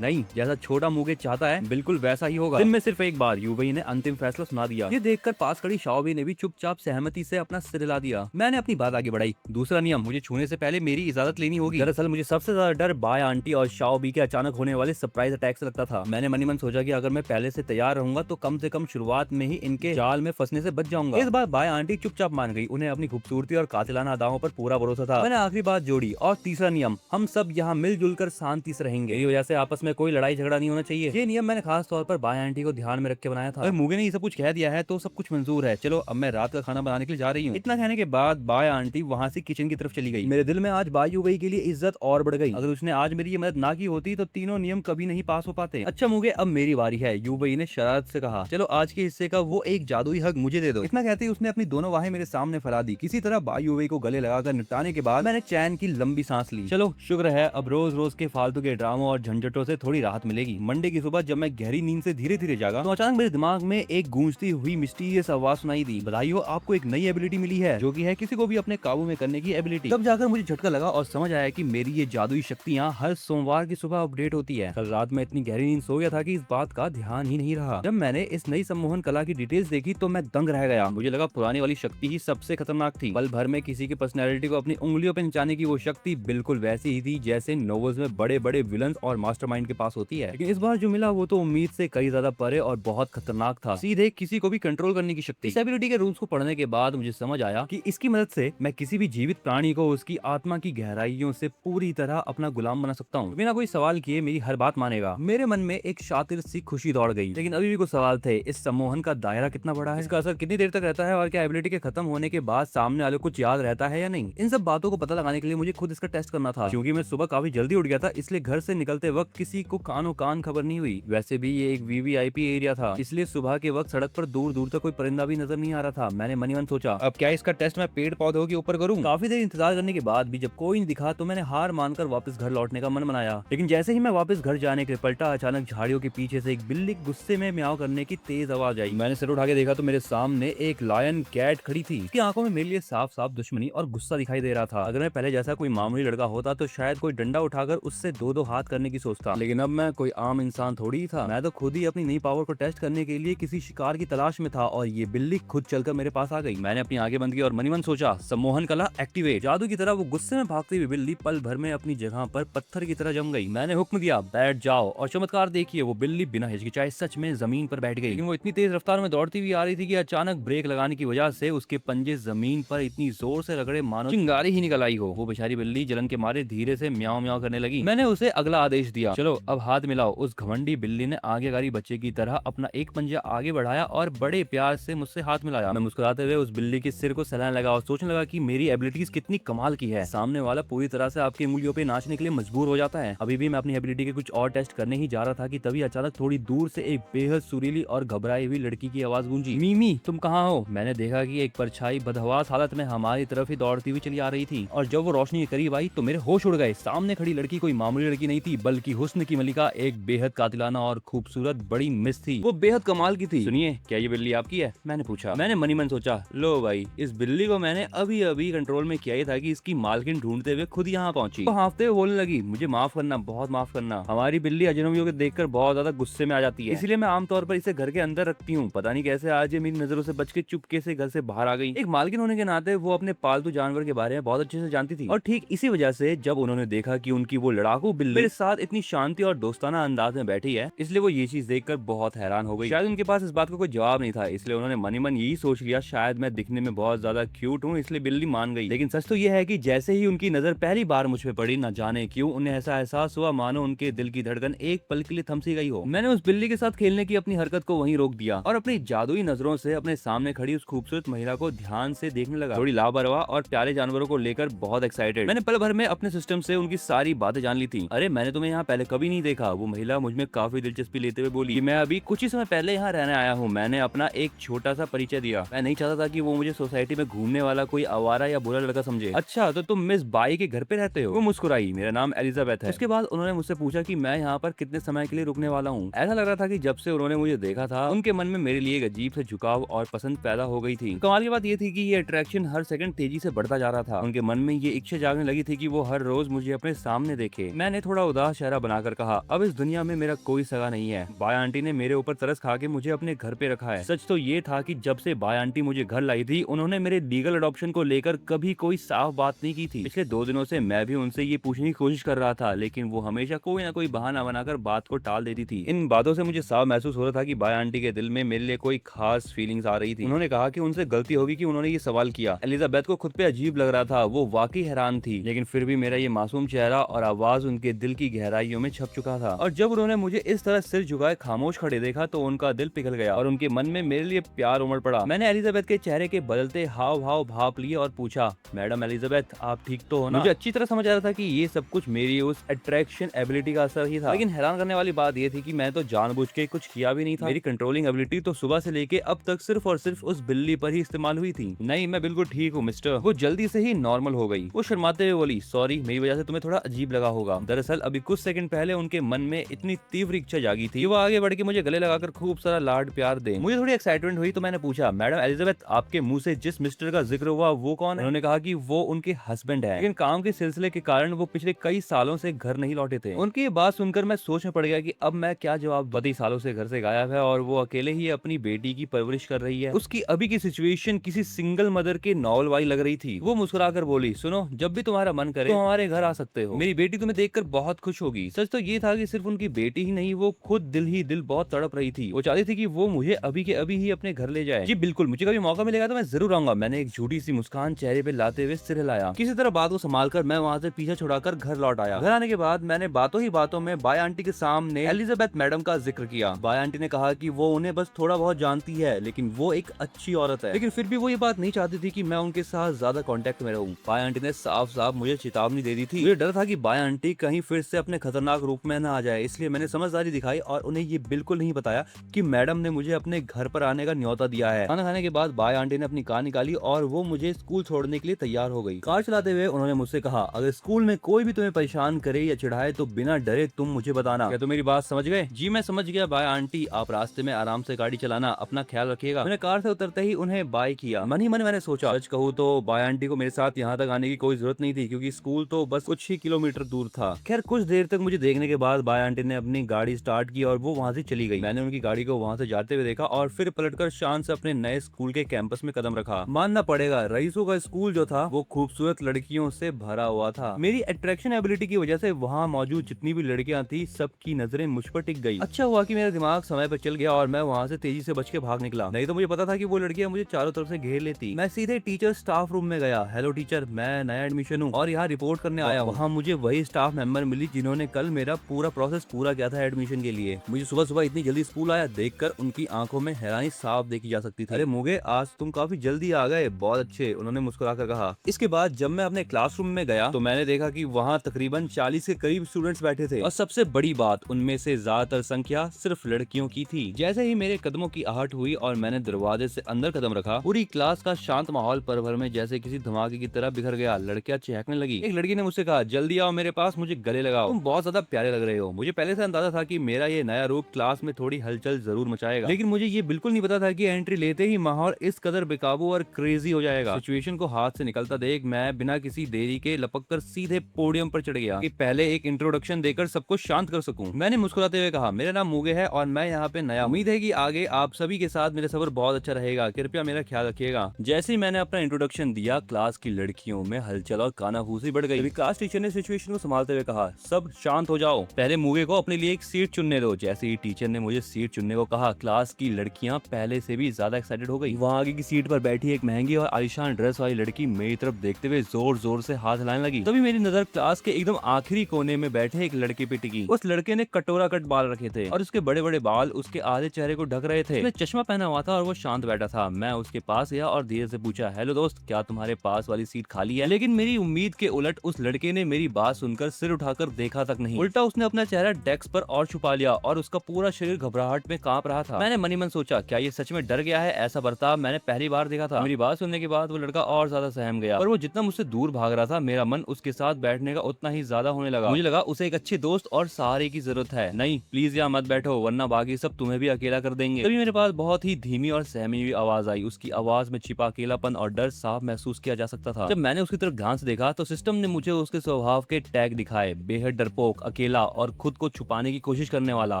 नहीं, जैसा छोटा मुगे चाहता है बिल्कुल वैसा ही होगा, दिन में सिर्फ एक बार। युवई ने अंतिम फैसला सुना दिया। ये देखकर पास खड़ी शाओबी ने भी चुपचाप सहमति से अपना सिर हिला दिया। मैंने अपनी बात आगे बढ़ाई। दूसरा नियम, मुझे छूने से पहले मेरी इजाजत लेनी होगी। दरअसल मुझे सबसे ज्यादा डर बाय आंटी और शाओबी के अचानक होने वाले सरप्राइज अटैक से लगता था। मैंने मनी मन सोचा कि अगर मैं पहले से तैयार रहूंगा तो कम से कम शुरुआत में ही इनके जाल में फंसने से बच जाऊंगा। इस बार बाय आंटी चुपचाप मान गई। उन्हें अपनी खूबसूरती और कातिलाना अदाओं पर पूरा भरोसा था। मैंने आखिरी बात जोड़ी, और तीसरा नियम, हम सब यहाँ मिलजुल कर शांति से रहेंगे। मेरी वजह से आपस में कोई लड़ाई झगड़ा नहीं होना चाहिए। ये नियम मैंने खास तौर पर बाय आंटी को ध्यान में रख के बनाया था। अगर मुगे ने ये सब कुछ कह दिया है तो सब कुछ मंजूर है। चलो अब मैं रात का खाना बनाने के लिए जा रही हूँ। इतना कहने के बाद बाय आंटी वहाँ से किचन की तरफ चली गई। मेरे दिल में आज बाय युवई के लिए इज्जत और बढ़ गई। अगर उसने आज मेरी ये मदद ना की होती तो तीनों नियम कभी नहीं पास हो पाते। अच्छा मुगे, अब मेरी बारी है, युवई ने शरारत से कहा। चलो आज के हिस्से का वो एक जादुई हक मुझे दे दो। इतना कहते ही उसने अपनी दोनों बाहें मेरे सामने फैला दी। किसी तरह बाय युवई को गले लगाकर निपटाने के बाद मैंने चैन की लंबी सांस ली। चलो शुक्र है, अब रोज रोज के फालतू के ड्रामों और झंझटों से थोड़ी राहत मिलेगी। मंडे की सुबह जब मैं गहरी नींद से धीरे धीरे जागा तो अचानक मेरे दिमाग में एक गूंजती हुई मिस्टीरियस आवाज सुनाई दी, बधाई हो, आपको एक नई एबिलिटी मिली है, जो कि है किसी को भी अपने काबू में करने की एबिलिटी। तब जाकर मुझे झटका लगा और समझ आया कि मेरी ये जादुई शक्तियाँ हर सोमवार की सुबह अपडेट होती है। कल रात में इतनी गहरी नींद सो गया था कि इस बात का ध्यान ही नहीं रहा। जब मैंने इस नई सम्मोहन कला की डिटेल्स देखी तो मैं दंग रह गया। मुझे लगा पुरानी वाली शक्ति ही सबसे खतरनाक थी। पल भर में किसी की पर्सनैलिटी को अपनी उंगलियों पे नचाने की वो शक्ति बिल्कुल वैसी ही थी जैसे नॉवेल्स में बड़े बड़े विलन्स और मास्टरमाइंड के पास होती है। लेकिन इस बार जो मिला वो तो उम्मीद से कई ज्यादा परे और बहुत खतरनाक था। सीधे किसी को भी कंट्रोल करने की शक्ति। इस एबिलिटी के रूल्स को पढ़ने के बाद मुझे समझ आया कि इसकी मदद से मैं किसी भी जीवित प्राणी को उसकी आत्मा की गहराइयों से पूरी तरह अपना गुलाम बना सकता हूँ। बिना कोई सवाल किए मेरी हर बात मानेगा। मेरे मन में एक शातिर सी खुशी दौड़ गई। लेकिन अभी भी कुछ सवाल थे। इस सम्मोहन का दायरा कितना बड़ा है, इसका असर कितनी देर तक रहता है, और क्या एबिलिटी के खत्म होने के बाद सामने वाले को कुछ याद रहता है या नहीं। इन सब बातों को पता लगाने के लिए मुझे खुद इसका टेस्ट करना था। क्योंकि मैं सुबह काफी जल्दी उठ गया था, इसलिए घर से निकलते वक्त किसी को कानो कान खबर नहीं हुई। वैसे भी ये एक वीवीआईपी एरिया था, इसलिए सुबह के वक्त सड़क पर दूर दूर तक कोई परिंदा भी नजर नहीं आ रहा था। मैंने मनी मन सोचा, अब क्या इसका टेस्ट मैं पेड़ पौधों के ऊपर करूँ। काफी देर इंतजार करने के बाद भी जब कोई नहीं दिखा तो मैंने हार मानकर वापस घर लौटने का मन बनाया। लेकिन जैसे ही मैं वापस घर जाने के लिए पलटा, अचानक झाड़ियों के पीछे से एक बिल्ली गुस्से में म्याऊं करने की तेज आवाज आई। मैंने सिर उठा के देखा तो मेरे सामने एक लायन कैट खड़ी थी। उसकी आंखों में मेरे लिए साफ साफ दुश्मनी और गुस्सा दिखाई दे रहा था। अगर मैं पहले जैसा कोई मामूली लड़का होता तो शायद कोई डंडा उठाकर उससे दो दो हाथ करने की सोचता, लेकिन अब मैं कोई आम इंसान थोड़ी ही था। मैं तो खुद ही अपनी नई पावर को टेस्ट करने के लिए किसी शिकार की तलाश में था और ये बिल्ली खुद चलकर मेरे पास आ गई। मैंने अपनी आंखें बंद की और मनी मन सोचा, सम्मोहन कला एक्टिवेट। जादू की तरह वो गुस्से में भागती हुई बिल्ली पल भर में अपनी जगह पर पत्थर की तरह जम गई। मैंने हुक्म दिया, बैठ जाओ, और चमत्कार देखिए, वो बिल्ली बिना हिचकिचाए सच में जमीन पर बैठ गई। लेकिन वो इतनी तेज रफ्तार में दौड़ती हुई आ रही थी कि अचानक ब्रेक लगाने की वजह से उसके पंजे जमीन पर इतनी जोर से रगड़े मानो चिंगारी ही निकल आई हो। वो बेचारी बिल्ली जलन के मारे धीरे से म्याऊं म्याऊं करने लगी। मैंने उसे अगला आदेश दिया, चलो अब हाथ मिलाओ। उस घमंडी बिल्ली ने आज्ञाकारी बच्चे की तरह अपना एक पंजा आगे बढ़ाया और बड़े प्यार से मुझसे हाथ मिलाया। मैं मुस्कुराते हुए उस बिल्ली के सिर को सहलाने लगा और सोचने लगा कि मेरी एबिलिटीज कितनी कमाल की है। सामने वाला पूरी तरह से आपकी उंगलियों पे नाचने के लिए मजबूर हो जाता है। अभी भी मैं अपनी एबिलिटी के कुछ और टेस्ट करने ही जा रहा था कि तभी अचानक थोड़ी दूर से एक बेहद सुरीली और घबराई हुई लड़की की आवाज गूंजी, मीमी तुम कहाँ हो? मैंने देखा कि एक परछाई बदहवास हालत में हमारी तरफ ही दौड़ती हुई चली आ रही थी और जब वो रोशनी के करीब आई तो मेरे होश उड़ गए। सामने खड़ी लड़की कोई मामूली लड़की नहीं थी बल्कि हुस्न की मलिका, एक बेहद कातिलाना और खूबसूरत बड़ी मिस थी। वो बेहद कमाल की थी। सुनिए, क्या ये बिल्ली आपकी है? मैंने पूछा। मैंने मनी मन सोचा, लो भाई, इस बिल्ली को मैंने अभी अभी कंट्रोल में किया ही था कि इसकी मालकिन ढूंढते हुए खुद यहाँ पहुंची। तो हाँफते हुए बोलने लगी, मुझे माफ करना, बहुत माफ करना। हमारी बिल्ली अजनबियों को देखकर बहुत ज्यादा गुस्से में आ जाती है, इसलिए मैं आमतौर पर इसे घर के अंदर रखती हूँ। पता नहीं कैसे आज ये मेरी नजरों से बच के चुपके से घर से बाहर आ गई। एक मालकिन होने के नाते वो अपने पालतू जानवर के बारे में बहुत अच्छे से जानती थी और ठीक इसी वजह से जब उन्होंने देखा कि उनकी वो लड़ाकू बिल्ली मेरे साथ इतनी शांति और दोस्ताना अंदाज में बैठी है, इसलिए वो ये चीज देखकर बहुत हैरान हो गई। शायद उनके पास इस बात का कोई जवाब नहीं था, इसलिए उन्होंने मनी मन यही सोच लिया शायद मैं दिखने में बहुत ज्यादा क्यूट हूँ, इसलिए बिल्ली मान गई। लेकिन सच तो ये है कि जैसे ही उनकी नजर पहली बार मुझ पे पड़ी, न जाने क्यों उन्हें ऐसा एहसास हुआ मानो उनके दिल की धड़कन एक पल के लिए थम सी गई हो। मैंने उस बिल्ली के साथ खेलने की अपनी हरकत को वहीं रोक दिया और अपनी जादुई नजरों से अपने सामने खड़ी उस खूबसूरत महिला को ध्यान से देखने लगा। थोड़ी लापरवाह और प्यारे जानवरों को लेकर बहुत एक्साइटेड। मैंने पल भर में अपने सिस्टम से उनकी सारी बातें जान ली थी। अरे मैंने तुम्हें यहाँ पहले कभी नहीं देखा, वो महिला मुझ में काफी दिलचस्पी लेते हुए बोली। मैं अभी कुछ ही समय पहले यहाँ रहने आया हूँ। मैंने अपना एक छोटा सा परिचय दिया। मैं नहीं चाहता था कि वो मुझे सोसाइटी में घूमने वाला कोई आवारा या बुरा लड़का समझे। अच्छा, तो तुम मिस बाई के घर पे रहते हो? वो मुस्कुराई। मेरा नाम एलिजाबेथ है। उसके बाद उन्होंने मुझसे पूछा कि मैं यहाँ पर कितने समय के लिए रुकने वाला हूँ। ऐसा लग रहा था कि जब से उन्होंने मुझे देखा था उनके मन में मेरे लिए एक अजीब से झुकाव और पसंद पैदा हो गई थी। कमाल की बात ये थी कि ये अट्रैक्शन हर सेकंड तेजी से बढ़ता जा रहा था। उनके मन में ये इच्छा जागने लगी थी कि वो हर रोज मुझे अपने सामने देखे। मैंने थोड़ा उदास चेहरा बनाकर कहा, अब इस दुनिया में मेरा कोई सगा नहीं है। बाय आंटी ने मेरे ऊपर तरस खा के मुझे अपने घर पे रखा है। सच तो ये था कि जब से बाय आंटी मुझे घर लाई थी उन्होंने मेरे लीगल अडॉप्शन को लेकर कभी कोई साफ बात नहीं की थी। पिछले 2 दिनों से मैं भी उनसे ये पूछने की कोशिश कर रहा था, लेकिन वो हमेशा कोई ना कोई बहाना बनाकर बात को टाल देती थी। इन बातों से मुझे साफ महसूस हो रहा था कि बाय आंटी के दिल में मेरे लिए कोई खास फीलिंग्स आ रही थी। उन्होंने कहा कि उनसे गलती होगी कि उन्होंने ये सवाल किया। एलिजाबेथ को खुद पे अजीब लग रहा था, वो वाकई हैरान थी, लेकिन फिर भी मेरा ये मासूम चेहरा और आवाज उनके दिल की गहराइयों में छप चुका था। और जब उन्होंने मुझे इस तरह सिर झुकाए खामोश खड़े देखा तो उनका दिल पिघल गया और उनके मन में मेरे लिए प्यार उमड़ पड़ा। मैंने एलिजाबेथ के चेहरे के बदलते हाव भाव भाप लिए और पूछा, मैडम एलिजाबेथ आप ठीक तो हो ना? मुझे अच्छी तरह समझ आ रहा था कि ये सब कुछ मेरी उस अट्रैक्शन एबिलिटी का असर ही था, लेकिन हैरान करने वाली बात ये थी कि मैं तो जानबूझ के कुछ किया भी नहीं था। मेरी कंट्रोलिंग एबिलिटी तो सुबह से लेके अब तक सिर्फ और सिर्फ उस बिल्ली पर ही इस्तेमाल हुई थी। नहीं, मैं बिल्कुल ठीक हूँ मिस्टर। वो जल्दी से ही नॉर्मल हो गई। वो शर्माते हुए बोली, सॉरी मेरी वजह से तुम्हें थोड़ा अजीब लगा होगा। दरअसल अभी कुछ सेकंड पहले उनके मन में इतनी तीव्र इच्छा जागी थी, वो आगे बढ़ के मुझे गले लगाकर खूब सारा लाड प्यार दे। मुझे थोड़ी एक्साइटमेंट हुई तो मैंने पूछा, मैडम एलिजाबेथ आपके मुंह से जिस मिस्टर का जिक्र हुआ वो कौन है? उन्होंने कहा कि वो उनके हस्बैंड है, लेकिन काम के सिलसिले के कारण वो पिछले कई सालों से घर नहीं लौटे थे। उनकी ये बात सुनकर मैं सोच में पड़ गया कि अब मैं क्या जवाब दूं। 20 सालों से घर से गायब है और वो अकेले ही अपनी बेटी की परवरिश कर रही है। उसकी अभी की सिचुएशन किसी सिंगल मदर के नॉवल वाली लग रही थी। वो मुस्कुराकर बोली, सुनो जब भी तुम्हारा मन करे तो हमारे घर आ सकते हो। मेरी बेटी तुम्हें देखकर बहुत खुश होगी। सच तो ये था कि सिर्फ उनकी बेटी ही नहीं, वो खुद दिल बहुत तड़प रही थी। वो चाहती थी कि वो मुझे अभी के अभी ही अपने घर ले जाए। जी बिल्कुल, मुझे कभी मौका मिलेगा तो मैं जरूर आऊंगा। मैंने एक झूठी सी मुस्कान चेहरे पे लाते हुए सिर हिलाया। किसी तरह बात को संभालकर मैं वहाँ से पीछा छुड़ाकर घर लौट आया। घर आने के बाद मैंने बातों ही बातों में बाय आंटी के सामने एलिजाबेथ मैडम का जिक्र किया। बाय आंटी ने कहा कि वो उन्हें बस थोड़ा बहुत जानती है, लेकिन वो एक अच्छी औरत है, लेकिन फिर भी वो ये बात नहीं चाहती थी कि मैं उनके साथ ज्यादा कांटेक्ट में रहूं। बाय आंटी ने साफ साफ मुझे चेतावनी दे दी थी। मुझे डर था कि बाय आंटी कहीं फिर से अपने खतरनाक रूप में न आ जाए, इसलिए मैंने समझदारी दिखाई और उन्हें ये बिल्कुल नहीं बताया कि मैडम ने मुझे अपने घर पर आने का न्योता दिया है। खाना खाने के बाद बाय आंटी ने अपनी कार निकाली और वो मुझे स्कूल छोड़ने के लिए तैयार हो गई। कार चलाते हुए उन्होंने मुझसे कहा, अगर स्कूल में कोई भी तुम्हें परेशान करे या चिढ़ाए तो बिना डरे तुम मुझे बताना। क्या तुम मेरी बात समझ गए? जी मैं समझ गया बाय आंटी, आप रास्ते में आराम से गाड़ी चलाना, अपना ख्याल रखिएगा। मैंने कार से उतरते ही उन्हें बाय किया। मन ही मन मैंने सोचा, सच कहूँ तो बाय आंटी को मेरे साथ यहाँ तक आने की कोई जरूरत नहीं थी, क्योंकि स्कूल तो बस कुछ ही किलोमीटर दूर था। खैर कुछ देर तक मुझे देखने के बाद बाय आंटी ने अपनी गाड़ी स्टार्ट की और वो वहाँ से चली गई। मैंने उनकी गाड़ी को वहाँ से जाते हुए देखा और फिर पलटकर शांत से अपने नए स्कूल के कैंपस में कदम रखा। मानना पड़ेगा रईसों का स्कूल जो था वो खूबसूरत लड़कियों से भरा हुआ था। मेरी अट्रैक्शन एबिलिटी की वजह से वहाँ मौजूद जितनी भी लड़कियां थी सबकी नजरें मुझ पर टिक गई। अच्छा हुआ कि मेरा दिमाग समय पर चल गया और मैं वहाँ से तेजी से बच के भाग निकला, नहीं तो मुझे पता था कि वो लड़कियां मुझे चारों तरफ से घेर लेती। मैं सीधे टीचर स्टाफ रूम में गया। हेलो टीचर, मैं नया एडमिशन हूँ और यहाँ रिपोर्ट करने आया हूँ। वहाँ मुझे वही स्टाफ मेंबर मिली जिन्होंने कल मेरा पूरा प्रोसेस पूरा किया था एडमिशन के लिए। मुझे सुबह सुबह इतनी जल्दी स्कूल आया देखकर उनकी आंखों में हैरानी साफ देखी जा सकती थी। अरे मुगे, आज तुम काफी जल्द जल्दी आ गए, बहुत अच्छे, उन्होंने मुस्कुराकर कहा। इसके बाद जब मैं अपने क्लासरूम में गया तो मैंने देखा कि वहाँ तकरीबन 40 के करीब स्टूडेंट्स बैठे थे और सबसे बड़ी बात, उनमें से ज्यादातर संख्या सिर्फ लड़कियों की थी। जैसे ही मेरे कदमों की आहट हुई और मैंने दरवाजे से अंदर कदम रखा, पूरी क्लास का शांत माहौल पल भर में जैसे किसी धमाके की तरह बिखर गया। लड़कियां चहकने लगी। एक लड़की ने मुझसे कहा, जल्दी आओ मेरे पास, मुझे गले लगाओ, तुम बहुत ज्यादा प्यारे लग रहे हो। मुझे पहले से अंदाजा था कि मेरा ये नया रूप क्लास में थोड़ी हलचल जरूर मचाएगा, लेकिन मुझे ये बिल्कुल नहीं पता था कि एंट्री लेते ही माहौल इस कदर बेकाबू और क्रेजी हो जाएगा। सिचुएशन को हाथ से निकलता देख मैं बिना किसी देरी के लपक कर सीधे पोडियम पर चढ़ गया कि पहले एक इंट्रोडक्शन देकर सबको शांत कर सकूं। मैंने मुस्कुराते हुए कहा, मेरा नाम मुगे है और मैं यहाँ पे नया। उम्मीद है कि आगे आप सभी के साथ मेरा सफर बहुत अच्छा रहेगा, कृपया मेरा ख्याल रखिएगा। जैसे ही मैंने अपना इंट्रोडक्शन दिया, क्लास की लड़कियों में हलचल और कानाफूसी बढ़ गई। क्लास टीचर ने सिचुएशन को संभालते हुए कहा, सब शांत हो जाओ, पहले मुगे को अपने लिए एक सीट चुनने दो। जैसे ही टीचर ने मुझे सीट चुनने को कहा, क्लास की लड़कियां पहले से भी ज्यादा एक्साइटेड हो गई। वहाँ आगे की सीट पर बैठी एक महंगी और आलीशान ड्रेस वाली लड़की मेरी तरफ देखते हुए जोर जोर से हाथ हिलाने लगी। तभी मेरी नजर क्लास के एकदम आखिरी कोने में बैठे एक लड़के पे टिकी। उस लड़के ने कटोरा कट बाल रखे थे और उसके बड़े बड़े बाल उसके आधे चेहरे को ढक रहे थे। उसने चश्मा पहना हुआ था और वो शांत बैठा था। मैं उसके पास गया और धीरे से पूछा, हेलो दोस्त, क्या तुम्हारे पास वाली सीट खाली है? लेकिन मेरी उम्मीद के उलट उस लड़के ने मेरी बात सुनकर सिर उठाकर देखा तक नहीं। उल्टा उसने अपना चेहरा डेस्क पर और छुपा लिया और उसका पूरा शरीर घबराहट में कांप रहा था। मैंने मनी मन सोचा, क्या ये सच में डर गया है? ऐसा बर्ताव मैंने पहली बार देखा था। मेरी बात सुनने के बाद वो लड़का और ज्यादा सहम गया, पर वो जितना मुझसे दूर भाग रहा था, मेरा मन उसके साथ बैठने का उतना ही ज्यादा होने लगा। मुझे लगा उसे एक अच्छे दोस्त और सहारे की जरूरत है। नहीं, प्लीज यहाँ मत बैठो, वरना बाकी सब तुम्हें भी अकेला कर देंगे। तभी मेरे पास बहुत ही धीमी और सहमी हुई आवाज आई। उसकी आवाज में छिपा अकेलापन और डर साफ महसूस किया जा सकता था। जब मैंने उसकी तरफ ध्यान से देखा तो सिस्टम ने मुझे उसके स्वभाव के टैग दिखाए, बेहद डरपोक, अकेला और खुद को छुपाने की कोशिश करने वाला।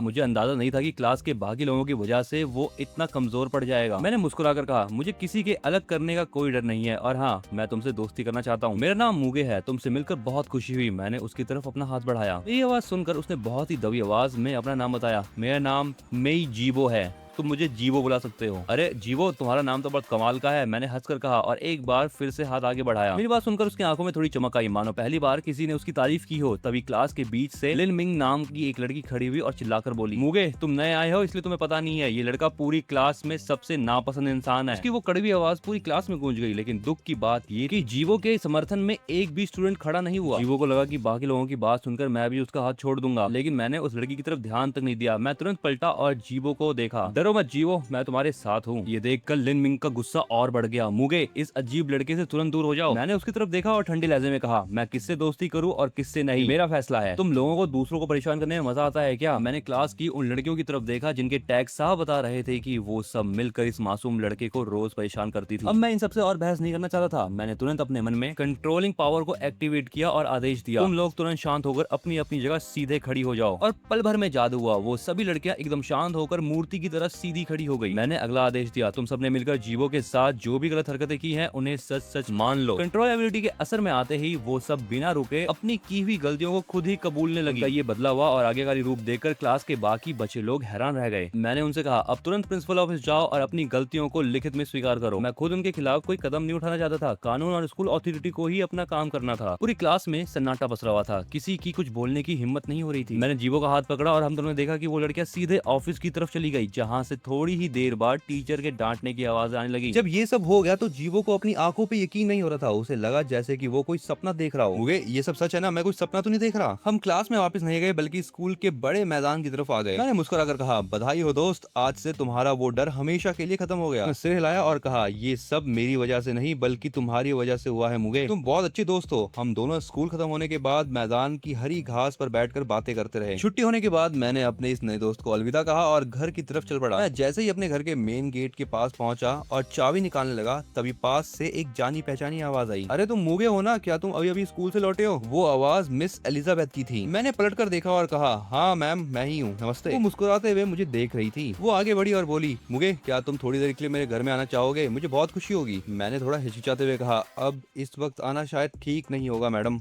मुझे अंदाजा नहीं था कि क्लास के बाकी लोगों की वजह से वो इतना कमजोर पड़ जाएगा। मैंने मुस्कुराकर कहा, मुझे किसी के अलग करने का कोई डर नहीं है और हाँ, मैं तुमसे दोस्ती करना चाहता हूँ। मेरा नाम मुगे है, तुमसे मिलकर बहुत खुशी हुई। मैंने उसकी तरफ अपना हाथ बढ़ाया। मेरी आवाज सुनकर उसने बहुत ही दबी आवाज में अपना नाम बताया, मेरा नाम मेई जीवो है, तुम मुझे जीवो बुला सकते हो। अरे जीवो, तुम्हारा नाम तो बहुत कमाल का है, मैंने हंसकर कहा और एक बार फिर से हाथ आगे बढ़ाया। मेरी बात सुनकर उसकी आंखों में थोड़ी चमक आई, मानो पहली बार किसी ने उसकी तारीफ की हो। तभी क्लास के बीच से लिन मिंग नाम की एक लड़की खड़ी हुई और चिल्लाकर बोली, मुगे, तुम नए आए हो इसलिए तुम्हें पता नहीं है, ये लड़का पूरी क्लास में सबसे नापसंद इंसान है। उसकी वो कड़वी आवाज पूरी क्लास में गूंज गई। लेकिन दुख की बात ये कि जीवो के समर्थन में एक भी स्टूडेंट खड़ा नहीं हुआ। जीवो को लगा कि बाकी लोगों की बात सुनकर मैं भी उसका हाथ छोड़ दूंगा, लेकिन मैंने उस लड़की की तरफ ध्यान तक नहीं दिया। मैं तुरंत पलटा और जीवो को देखा। डरो मत जीवो, मैं तुम्हारे साथ हूँ। ये देखकर लिन मिंग का गुस्सा और बढ़ गया। मुगे, इस अजीब लड़के से तुरंत दूर हो जाओ। मैंने उसकी तरफ देखा और ठंडे लहजे में कहा, मैं किससे दोस्ती करूँ और किससे नहीं, मेरा फैसला है। तुम लोगों को दूसरों को परेशान करने में मजा आता है क्या? मैंने क्लास की उन लड़कियों की तरफ देखा जिनके टैग साफ बता रहे थे कि वो सब मिलकर इस मासूम लड़के को रोज परेशान करती थी। अब मैं इन सबसे और बहस नहीं करना चाहता था। मैंने तुरंत अपने मन में कंट्रोलिंग पावर को एक्टिवेट किया और आदेश दिया, तुम लोग तुरंत शांत होकर अपनी अपनी जगह सीधे खड़ी हो जाओ। और पल भर में जादू हुआ, वो सभी लड़कियां एकदम शांत होकर मूर्ति की तरह सीधी खड़ी हो गई। मैंने अगला आदेश दिया, तुम सबने मिलकर जीवो के साथ जो भी गलत हरकतें की हैं उन्हें सच सच मान लो। कंट्रोल एबिलिटी के असर में आते ही वो सब बिना रुके अपनी की हुई गलतियों को खुद ही कबूलने लगी। ये बदला हुआ और आगेकारी रूप देखकर क्लास के बाकी बचे लोग हैरान रह गए। मैंने उनसे कहा, अब तुरंत प्रिंसिपल ऑफिस जाओ और अपनी गलतियों को लिखित में स्वीकार करो। मैं खुद उनके खिलाफ कोई कदम नहीं उठाना चाहता था। कानून और स्कूल अथॉरिटी को ही अपना काम करना था। पूरी क्लास में सन्नाटा पसरा हुआ था, किसी की कुछ बोलने की हिम्मत नहीं हो रही थी। मैंने जीवो का हाथ पकड़ा और हम दोनों ने देखा कि वो लड़कियां सीधे ऑफिस की तरफ चली गई, जहाँ से थोड़ी ही देर बाद टीचर के डांटने की आवाज आने लगी। जब ये सब हो गया तो जीवो को अपनी आंखों पे यकीन नहीं हो रहा था। उसे लगा जैसे कि वो कोई सपना देख रहा हो। मुगे, ये सब सच है ना? मैं कोई सपना तो नहीं देख रहा? हम क्लास में वापस नहीं गए बल्कि स्कूल के बड़े मैदान की तरफ आ गए। मैंने मुस्कुराकर कहा, बधाई हो दोस्त, आज से तुम्हारा वो डर हमेशा के लिए खत्म हो गया। मैं सिर हिलाया और कहा, ये सब मेरी वजह से नहीं बल्कि तुम्हारी वजह से हुआ है मुगे, तुम बहुत अच्छे दोस्त हो। हम दोनों स्कूल खत्म होने के बाद मैदान की हरी घास पर बैठकर बातें करते रहे। छुट्टी होने के बाद मैंने अपने इस नए दोस्त को अलविदा कहा और घर की तरफ चल पड़ा। मैं जैसे ही अपने घर के मेन गेट के पास पहुंचा और चाबी निकालने लगा, तभी पास से एक जानी पहचानी आवाज आई, अरे तुम मुगे हो ना? क्या तुम अभी अभी स्कूल से लौटे हो? वो आवाज मिस एलिजाबेथ की थी। मैंने पलट कर देखा और कहा, हाँ मैम, मैं ही हूँ, नमस्ते। वो मुस्कुराते हुए मुझे देख रही थी। वो आगे बढ़ी और बोली, मुगे, क्या तुम थोड़ी देर के लिए मेरे घर में आना चाहोगे? मुझे बहुत खुशी होगी। मैंने थोड़ा हिचकिचाते हुए कहा, अब इस वक्त आना शायद ठीक नहीं होगा मैडम।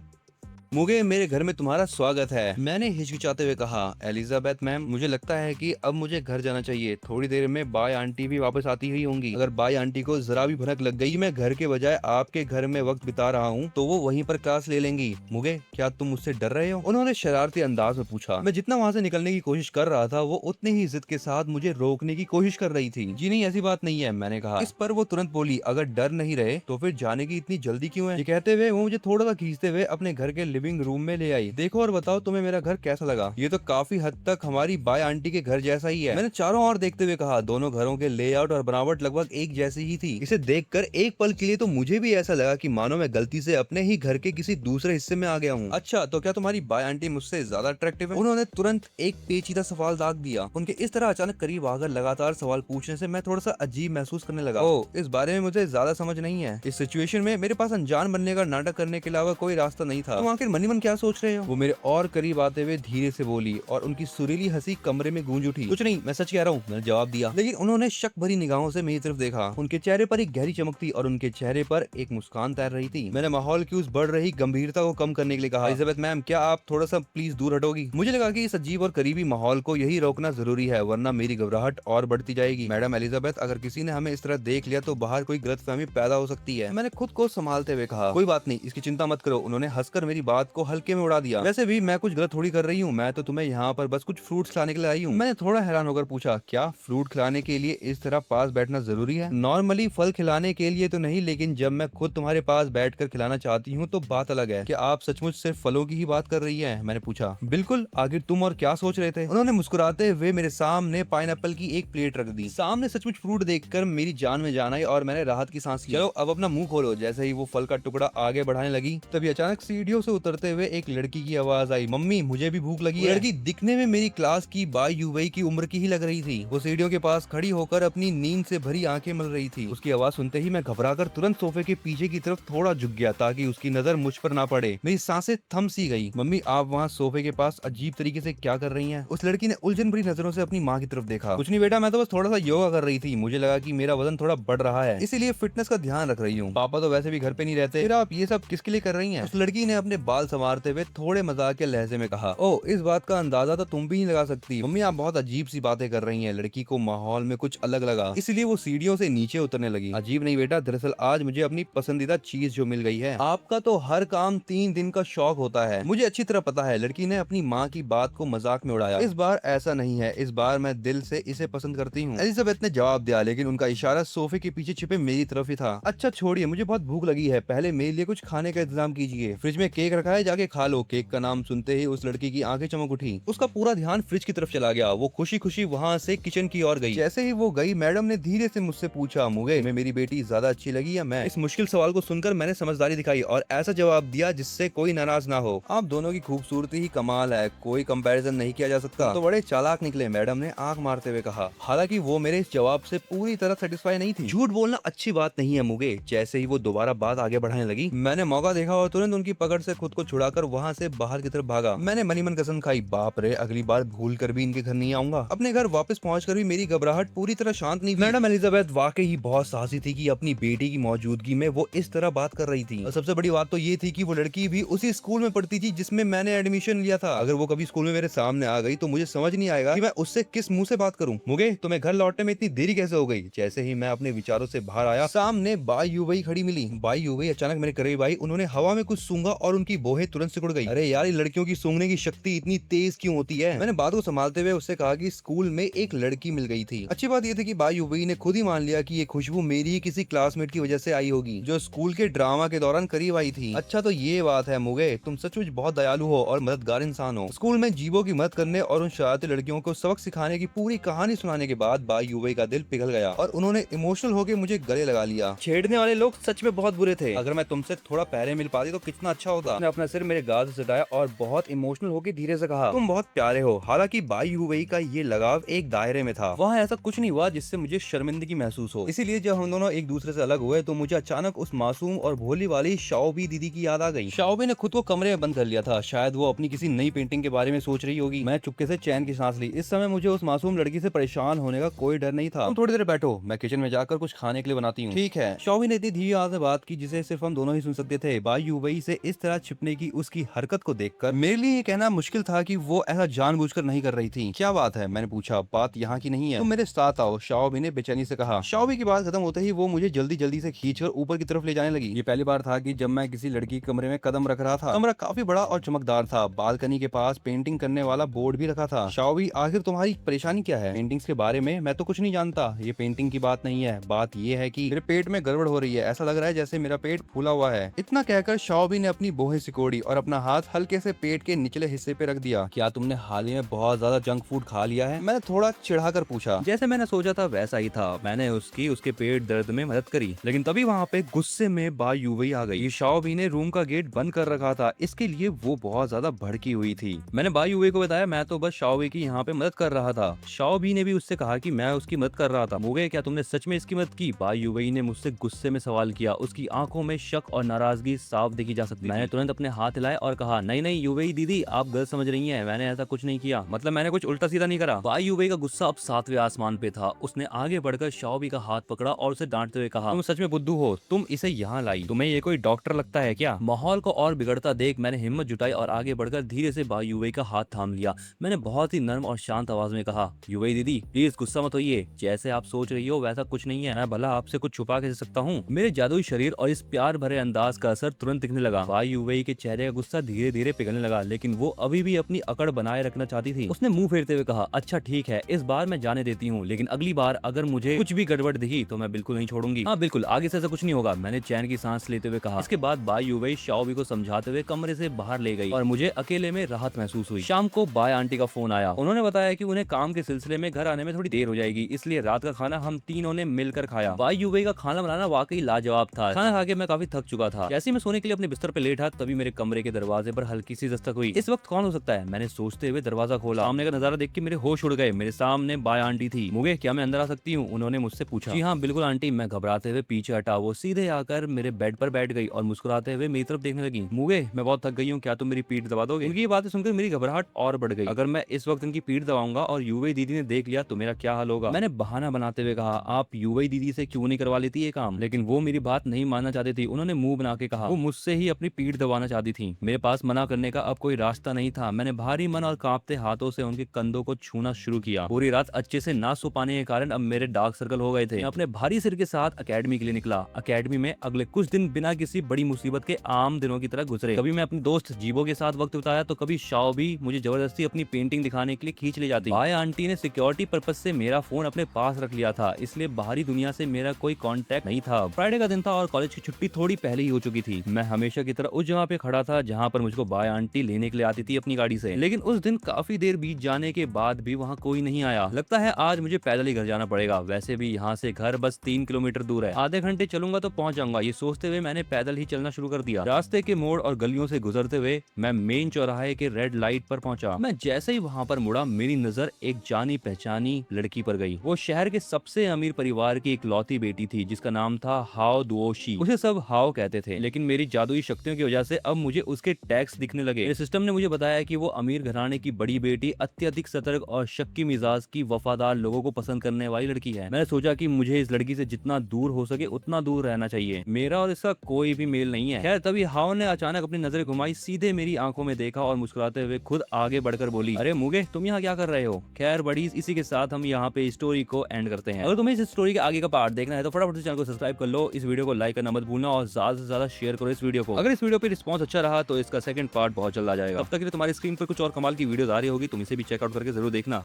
मुगे, मेरे घर में तुम्हारा स्वागत है। मैंने हिचकिचाते हुए कहा, एलिजाबेथ मैम, मुझे लगता है कि अब मुझे घर जाना चाहिए। थोड़ी देर में बाय आंटी भी वापस आती हुई होंगी। अगर बाय आंटी को जरा भी भनक लग गई मैं घर के बजाय आपके घर में वक्त बिता रहा हूँ तो वो वहीं पर क्लास ले लेंगी। मुगे, क्या तुम मुझसे डर रहे हो? उन्होंने शरारती अंदाज में पूछा। मैं जितना वहाँ से निकलने की कोशिश कर रहा था वो उतनी ही जिद के साथ मुझे रोकने की कोशिश कर रही थी। जी नहीं, ऐसी बात नहीं है, मैंने कहा। इस पर वो तुरंत बोली, अगर डर नहीं रहे तो फिर जाने की इतनी जल्दी क्यों है? ये कहते हुए वो मुझे थोड़ा सा खींचते हुए अपने घर के लिविंग रूम में ले आई। देखो और बताओ तुम्हें मेरा घर कैसा लगा? ये तो काफी हद तक हमारी बाय आंटी के घर जैसा ही है, मैंने चारों ओर देखते हुए कहा। दोनों घरों के लेआउट और बनावट लगभग एक जैसी ही थी। इसे देखकर एक पल के लिए तो मुझे भी ऐसा लगा कि मानो मैं गलती से अपने ही घर के किसी दूसरे हिस्से में आ गया हूँ। अच्छा, तो क्या तुम्हारी बाय आंटी मुझसे ज्यादा अट्रैक्टिव है? उन्होंने तुरंत एक पेचीदा सवाल दाग दिया। उनके इस तरह अचानक करीब आकर लगातार सवाल पूछने से मैं थोड़ा सा अजीब महसूस करने लगा। ओ, इस बारे में मुझे ज्यादा समझ नहीं है। इस सिचुएशन में मेरे पास अनजान बनने का नाटक करने के अलावा कोई रास्ता नहीं था। तुम आखिर मनी मन क्या सोच रहे हो? वो मेरे और करीब आते हुए धीरे से बोली और उनकी सुरीली हंसी कमरे में गूंज उठी। कुछ नहीं, मैं सच कह रहा हूँ, मैंने जवाब दिया। लेकिन उन्होंने शक भरी निगाहों से मेरी तरफ देखा। उनके चेहरे पर एक गहरी चमक थी और उनके चेहरे पर एक मुस्कान तैर रही थी। मैंने माहौल की उस बढ़ रही गंभीरता को कम करने के लिए कहा, एलिजाबेथ मैम, क्या आप थोड़ा सा प्लीज दूर हटोगी? मुझे लगा कि इस अजीब और करीबी माहौल को यही रोकना जरूरी है, वरना मेरी घबराहट और बढ़ती जाएगी। मैडम एलिजाबेथ, अगर किसी ने हमें इस तरह देख लिया तो बाहर कोई गलतफहमी पैदा हो सकती है। मैंने खुद को संभालते हुए कहा, कोई बात नहीं, इसकी चिंता मत करो। उन्होंने हंसकर मेरी बात को हल्के में उड़ा दिया। वैसे भी मैं कुछ गलत थोड़ी कर रही हूँ, मैं तो तुम्हें यहाँ पर बस कुछ फ्रूट्स खिलाने के लिए आई हूँ। मैंने थोड़ा हैरान होकर पूछा, क्या फ्रूट खिलाने के लिए इस तरह पास बैठना जरूरी है? नॉर्मली फल खिलाने के लिए तो नहीं, लेकिन जब मैं खुद तुम्हारे पास बैठकर खिलाना चाहती हूँ तो बात अलग है। क्या आप सचमुच सिर्फ फलों की ही बात कर रही है? मैंने पूछा। बिल्कुल, आखिर तुम और क्या सोच रहे थे? उन्होंने मुस्कुराते हुए मेरे सामने पाइनएप्पल की एक प्लेट रख दी। सामने सचमुच फ्रूट देखकर मेरी जान में जान आई और मैंने राहत की सांस ली। चलो अब अपना मुंह खोलो। जैसे ही वो फल का टुकड़ा आगे बढ़ाने लगी तभी अचानक सीढ़ियों से उतरते हुए एक लड़की की आवाज आई, मम्मी मुझे भी भूख लगी है। लड़की दिखने में मेरी क्लास की बाय युवई की उम्र की ही लग रही थी। वो सीढ़ियों के पास खड़ी होकर अपनी नींद से भरी आंखें मल रही थी। उसकी आवाज सुनते ही मैं घबराकर तुरंत सोफे के पीछे की तरफ थोड़ा झुक गया ताकि उसकी नजर मुझ पर ना पड़े। मेरी सांसें थम सी गई। मम्मी, आप वहाँ सोफे के पास अजीब तरीके से क्या कर रही हैं? उस लड़की ने उलझन भरी नजरों से अपनी माँ की तरफ देखा। कुछ नहीं बेटा, मैं तो बस थोड़ा सा योगा कर रही थी। मुझे लगा कि मेरा वजन थोड़ा बढ़ रहा है, इसीलिए फिटनेस का ध्यान रख रही हूँ। पापा तो वैसे भी घर पे नहीं रहते, फिर आप ये सब किसके लिए कर रही हैं? उस लड़की ने अपने बाल संवारते हुए थोड़े मजाक के लहजे में कहा, ओ, इस बात का अंदाजा तो तुम भी नहीं लगा सकती। मम्मी, आप बहुत अजीब सी बातें कर रही हैं। लड़की को माहौल में कुछ अलग लगा, इसलिए वो सीढ़ियों से नीचे उतरने लगी। अजीब नहीं बेटा, दरअसल आज मुझे अपनी पसंदीदा चीज जो मिल गई है। आपका तो हर काम 3 दिन का शौक होता है, मुझे अच्छी तरह पता है। लड़की ने अपनी माँ की बात को मजाक में उड़ाया। इस बार ऐसा नहीं है, इस बार मैं दिल से इसे पसंद करती हूँ। एलिजाबेथ ने जवाब दिया, लेकिन उनका इशारा सोफे के पीछे छिपे मेरी तरफ ही था। अच्छा छोड़िए, मुझे बहुत भूख लगी है, पहले मेरे लिए कुछ खाने का इंतजाम कीजिए। फ्रिज में केक रखा है, जाके खा लो। केक का नाम सुनते ही उस लड़की की आंखें चमक उठी। उसका पूरा ध्यान फ्रिज की तरफ चला गया। वो खुशी खुशी वहाँ से किचन की ओर गई। जैसे ही वो गई, मैडम ने धीरे से मुझसे पूछा, मुगे, मैं मेरी बेटी ज्यादा अच्छी लगी या मैं? इस मुश्किल सवाल को सुनकर मैंने समझदारी दिखाई और ऐसा जवाब दिया जिससे कोई नाराज ना हो। आप दोनों की खूबसूरती ही कमाल है, कोई कंपैरिजन नहीं किया जा सकता। तो बड़े चालाक निकले, मैडम ने आंख मारते हुए कहा। हालांकि वो मेरे इस जवाब से पूरी तरह सेटिस्फाई नहीं थी। झूठ बोलना अच्छी बात नहीं है मुगे। जैसे ही वो दोबारा बात आगे बढ़ाने लगी, मैंने मौका देखा और तुरंत उनकी पकड़ से खुद को छुड़ाकर वहाँ से बाहर की तरफ भागा। मैंने मनी मन कसम खाई, बाप रे, अगली बार भूल कर भी इनके घर नहीं आऊंगा। अपने घर वापस पहुंचकर भी मेरी घबराहट पूरी तरह शांत नहीं हुई। मैडम एलिजाबेथ वाकई ही बहुत साहसी थी कि अपनी बेटी की मौजूदगी में वो इस तरह बात कर रही थी। और सबसे बड़ी बात तो ये थी कि वो लड़की भी उसी स्कूल में पढ़ती थी जिसमें मैंने एडमिशन लिया था। अगर वो कभी स्कूल में मेरे सामने आ गई तो मुझे समझ नहीं आएगा कि मैं उससे किस मुंह से बात करूं। मुगे, तुम्हें घर लौटने में इतनी देरी कैसे हो गई? जैसे ही मैं अपने विचारों से बाहर आया, सामने बाई युवई खड़ी मिली। बाई युवई अचानक मेरे करीब आई। उन्होंने हवा में कुछ सूंघा और उनकी बोहें तुरंत सिकुड़ गई। अरे यार, ये लड़कियों की सूंघने की शक्ति इतनी तेज क्यों होती है? मैंने बात को संभालते हुए उससे कहा कि स्कूल में एक लड़की मिल गई थी। अच्छी बात ये थी कि बाई युवई ने खुद ही मान लिया कि ये खुशबू मेरी ही किसी क्लासमेट की वजह से आई होगी जो स्कूल के ड्रामा के दौरान करीब आई थी। अच्छा तो ये बात है मुगे, तुम सचमुच बहुत दयालु हो और मददगार इंसान हो। स्कूल में जीवों की मदद करने और उन शरारती लड़कियों को सबक सिखाने की पूरी कहानी सुनाने के बाद बाई युवई का दिल पिघल गया और उन्होंने इमोशनल होकर मुझे गले लगा लिया। छेड़ने वाले लोग सच में बहुत बुरे थे। अगर मैं तुमसे थोड़ा पहले मिल पाती तो कितना अच्छा होता। उसने अपना सिर मेरे गाल से सटाया और बहुत इमोशनल होकर धीरे से कहा, तुम बहुत प्यारे हो। हालांकि बाई युवई का ये लगाव एक दायरे में था, वहाँ ऐसा कुछ नहीं हुआ जिससे मुझे शर्मिंदगी महसूस हो। इसीलिए जब हम दोनों एक दूसरे से अलग हुए तो मुझे अचानक उस मासूम और भोली वाली शाओबी दीदी की याद आ गई। शाओबी ने खुद को कमरे में बंद कर लिया था, शायद वो अपनी किसी नई पेंटिंग के बारे में सोच रही होगी। मैं चुपके से चैन की सांस ली। इस समय मुझे उस मासूम लड़की से परेशान होने का कोई डर नहीं था। तुम थोड़ी देर बैठो, मैं किचन में जाकर कुछ खाने के लिए बनाती हूँ। ठीक है। शाओबी ने इतनी धीमी आवाज में बात की जिसे सिर्फ हम दोनों ही सुन सकते थे। बाई युवई से इस तरह छिपे निपटने की उसकी हरकत को देखकर मेरे लिए ये कहना मुश्किल था कि वो ऐसा जानबूझकर नहीं कर रही थी। क्या बात है, मैंने पूछा। बात यहाँ की नहीं है, तुम मेरे साथ आओ, शाओबी ने बेचैनी से कहा। शाओबी की बात खत्म होते ही वो मुझे जल्दी जल्दी से खींचकर ऊपर की तरफ ले जाने लगी। ये पहली बार था कि जब मैं किसी लड़की के कमरे में कदम रख रहा था। कमरा काफी बड़ा और चमकदार था। बालकनी के पास पेंटिंग करने वाला बोर्ड भी रखा था। शाओबी, आखिर तुम्हारी परेशानी क्या है? पेंटिंग्स के बारे में मैं तो कुछ नहीं जानता। ये पेंटिंग की बात नहीं है, बात ये है कि मेरे पेट में गड़बड़ हो रही है। ऐसा लग रहा है जैसे मेरा पेट फूला हुआ है। इतना कहकर शाओबी ने अपनी बोहें सिकोड़ी और अपना हाथ हल्के से पेट के निचले हिस्से पे रख दिया। क्या तुमने हाल ही में बहुत ज्यादा जंक फूड खा लिया है? मैंने थोड़ा चिढ़ाकर पूछा। जैसे मैंने सोचा था वैसा ही था। मैंने उसके पेट दर्द में मदद करी, लेकिन तभी वहाँ पे गुस्से में बा यूवई आ गई। शाओबी ने रूम का गेट बंद कर रखा था, इसके लिए वो बहुत ज्यादा भड़की हुई थी। मैंने बा यूवई को बताया मैं तो बस शाओबी की यहाँ पे मदद कर रहा था। शाओबी ने भी उससे कहा कि मैं उसकी मदद कर रहा था। मुगे, क्या तुमने सच में इसकी मदद की? बा यूवई ने मुझसे गुस्से में सवाल किया। उसकी आंखों में शक और नाराजगी साफ देखी जा सकती। मैंने तुरंत अपने हाथ हिलाए और कहा, नहीं नहीं यूवई दीदी, आप गलत समझ रही हैं, मैंने ऐसा कुछ नहीं किया। मतलब मैंने कुछ उल्टा सीधा नहीं करा। बा यूवई का गुस्सा अब 7वें आसमान पे था। उसने आगे बढ़कर शाओबी का हाथ पकड़ा और उसे डांटते हुए कहा, तुम सच में बुद्धू हो, तुम इसे यहाँ लाई, तुम्हें ये कोई डॉक्टर लगता है क्या? माहौल को और बिगड़ता देख मैंने हिम्मत जुटाई और आगे बढ़कर धीरे से बा यूवई का हाथ थाम लिया। मैंने बहुत ही नर्म और शांत आवाज में कहा, यूवई दीदी प्लीज गुस्सा मत होइए, जैसे आप सोच रही हो वैसा कुछ नहीं है। मैं भला आपसे कुछ छुपा कैसे सकता हूँ? मेरे जादुई शरीर और इस प्यार भरे अंदाज का असर तुरंत दिखने लगा। बा यूवई के चेहरे का गुस्सा धीरे धीरे पिघलने लगा, लेकिन वो अभी भी अपनी अकड़ बनाए रखना चाहती थी। उसने मुंह फेरते हुए कहा, अच्छा ठीक है, इस बार मैं जाने देती हूँ, लेकिन अगली बार अगर मुझे कुछ भी गड़बड़ दिखी तो मैं बिल्कुल नहीं छोड़ूंगी। हाँ बिल्कुल, आगे से ऐसा कुछ नहीं होगा, मैंने चैन की सांस लेते हुए कहा। इसके बाद बा यूवई शाओबी को समझाते हुए कमरे से बाहर ले गई और मुझे अकेले में राहत महसूस हुई। शाम को बाय आंटी का फोन आया। उन्होंने बताया कि उन्हें काम के सिलसिले में घर आने में थोड़ी देर हो जाएगी, इसलिए रात का खाना हम तीनों ने मिलकर खाया। बा यूवई का खाना बनाना वाकई लाजवाब था। खाना खा के मैं काफी थक चुका था। जैसे मैं सोने के लिए अपने बिस्तर पे लेटा तभी मेरे कमरे के दरवाजे पर हल्की सी दस्तक हुई। इस वक्त कौन हो सकता है, मैंने सोचते हुए दरवाजा खोला। सामने का नजारा देख के मेरे होश उड़ गए। मेरे सामने बाय आंटी थी। मुगे, क्या मैं अंदर आ सकती हूँ? उन्होंने मुझसे पूछा। जी हाँ बिल्कुल आंटी। मैं घबराते हुए पीछे हटा। वो सीधे आकर मेरे बेड पर बैठ गई और मुस्कुराते हुए मेरी तरफ देखने लगी। मुगे, मैं बहुत थक गई हूँ, क्या तुम मेरी पीठ दबा दोगे? इनकी ये बातें सुनकर मेरी घबराहट और बढ़ गई। अगर मैं इस वक्त इनकी पीठ दबाऊंगा और यूवई दीदी ने देख लिया तो मेरा क्या हाल होगा? मैंने बहाना बनाते हुए कहा, आप यूवई दीदी से क्यों नहीं करवा लेती ये काम? लेकिन वो मेरी बात नहीं मानना चाहती थी। उन्होंने मुंह बना के कहा वो मुझसे ही अपनी पीठ दबाना चाहती थी। मेरे पास मना करने का अब कोई रास्ता नहीं था। मैंने भारी मन और कांपते हाथों से उनके कंधों को छूना शुरू किया। पूरी रात अच्छे से ना सो पाने के कारण अब मेरे डार्क सर्कल हो गए थे। मैं अपने भारी सिर के साथ अकेडमी के लिए निकला। अकेडमी में अगले कुछ दिन बिना किसी बड़ी मुसीबत के आम दिनों की तरह गुजरे। कभी मैं अपने दोस्त जीबो के साथ वक्त बिताया तो कभी शाओबी मुझे जबरदस्ती अपनी पेंटिंग दिखाने के लिए खींच ले जाती। बाय आंटी ने सिक्योरिटी पर्पज से मेरा फोन अपने पास रख लिया था, इसलिए बाहरी दुनिया से मेरा कोई कांटेक्ट नहीं था। फ्राइडे का दिन था और कॉलेज की छुट्टी थोड़ी पहले ही हो चुकी थी। मैं हमेशा की तरह उस जगह पे खड़ा था जहाँ पर मुझको बाय आंटी लेने के लिए आती थी अपनी गाड़ी से। लेकिन उस दिन काफी देर बीत जाने के बाद भी वहाँ कोई नहीं आया। लगता है आज मुझे पैदल ही घर जाना पड़ेगा। वैसे भी यहाँ से घर बस 3 किलोमीटर दूर है। आधे घंटे चलूंगा तो पहुंच जाऊंगा। ये सोचते हुए मैंने पैदल ही चलना शुरू कर दिया। रास्ते के मोड़ और गलियों से गुजरते हुए मैं मेन चौराहे के रेड लाइट पर पहुंचा। मैं जैसे ही वहाँ पर मुड़ा मेरी नजर एक जानी पहचानी लड़की पर गई। वो शहर के सबसे अमीर परिवार की इकलौती बेटी थी जिसका नाम था हाओ दुओशी। उसे सब हाओ कहते थे, लेकिन मेरी जादुई शक्तियों की वजह से अब मुझे उसके टैक्स दिखने लगे। मेरे सिस्टम ने मुझे बताया कि वो अमीर घराने की बड़ी बेटी अत्यधिक सतर्क और शक्की मिजाज की वफादार लोगों को पसंद करने वाली लड़की है। मैंने सोचा कि मुझे इस लड़की से जितना दूर हो सके उतना दूर रहना चाहिए। मेरा और इसका कोई भी मेल नहीं है। खैर तभी हाओ ने अचानक अपनी नजरें घुमाई, सीधे मेरी आंखों में देखा और मुस्कुराते हुए खुद आगे बढ़कर बोली, अरे मुगे, तुम यहाँ क्या कर रहे हो? खैर बड़ी इसी के साथ हम यहाँ पे स्टोरी को एंड करते हैं। अगर तुम्हें इस स्टोरी के आगे का पार्ट देखना है तो फटाफट से चैनल को सब्सक्राइब कर लो, इस वीडियो को लाइक करना मत भूलना और ज्यादा से ज्यादा शेयर करो इस वीडियो को। अगर इस वीडियो पे रिस्पांस अच्छा रहा तो इसका सेकंड पार्ट बहुत जल्द आ जाएगा। तब तक के लिए तुम्हारी स्क्रीन पर कुछ और कमाल की वीडियोस आ रही होगी, तुम इसे भी चेकआउट करके जरूर देखना।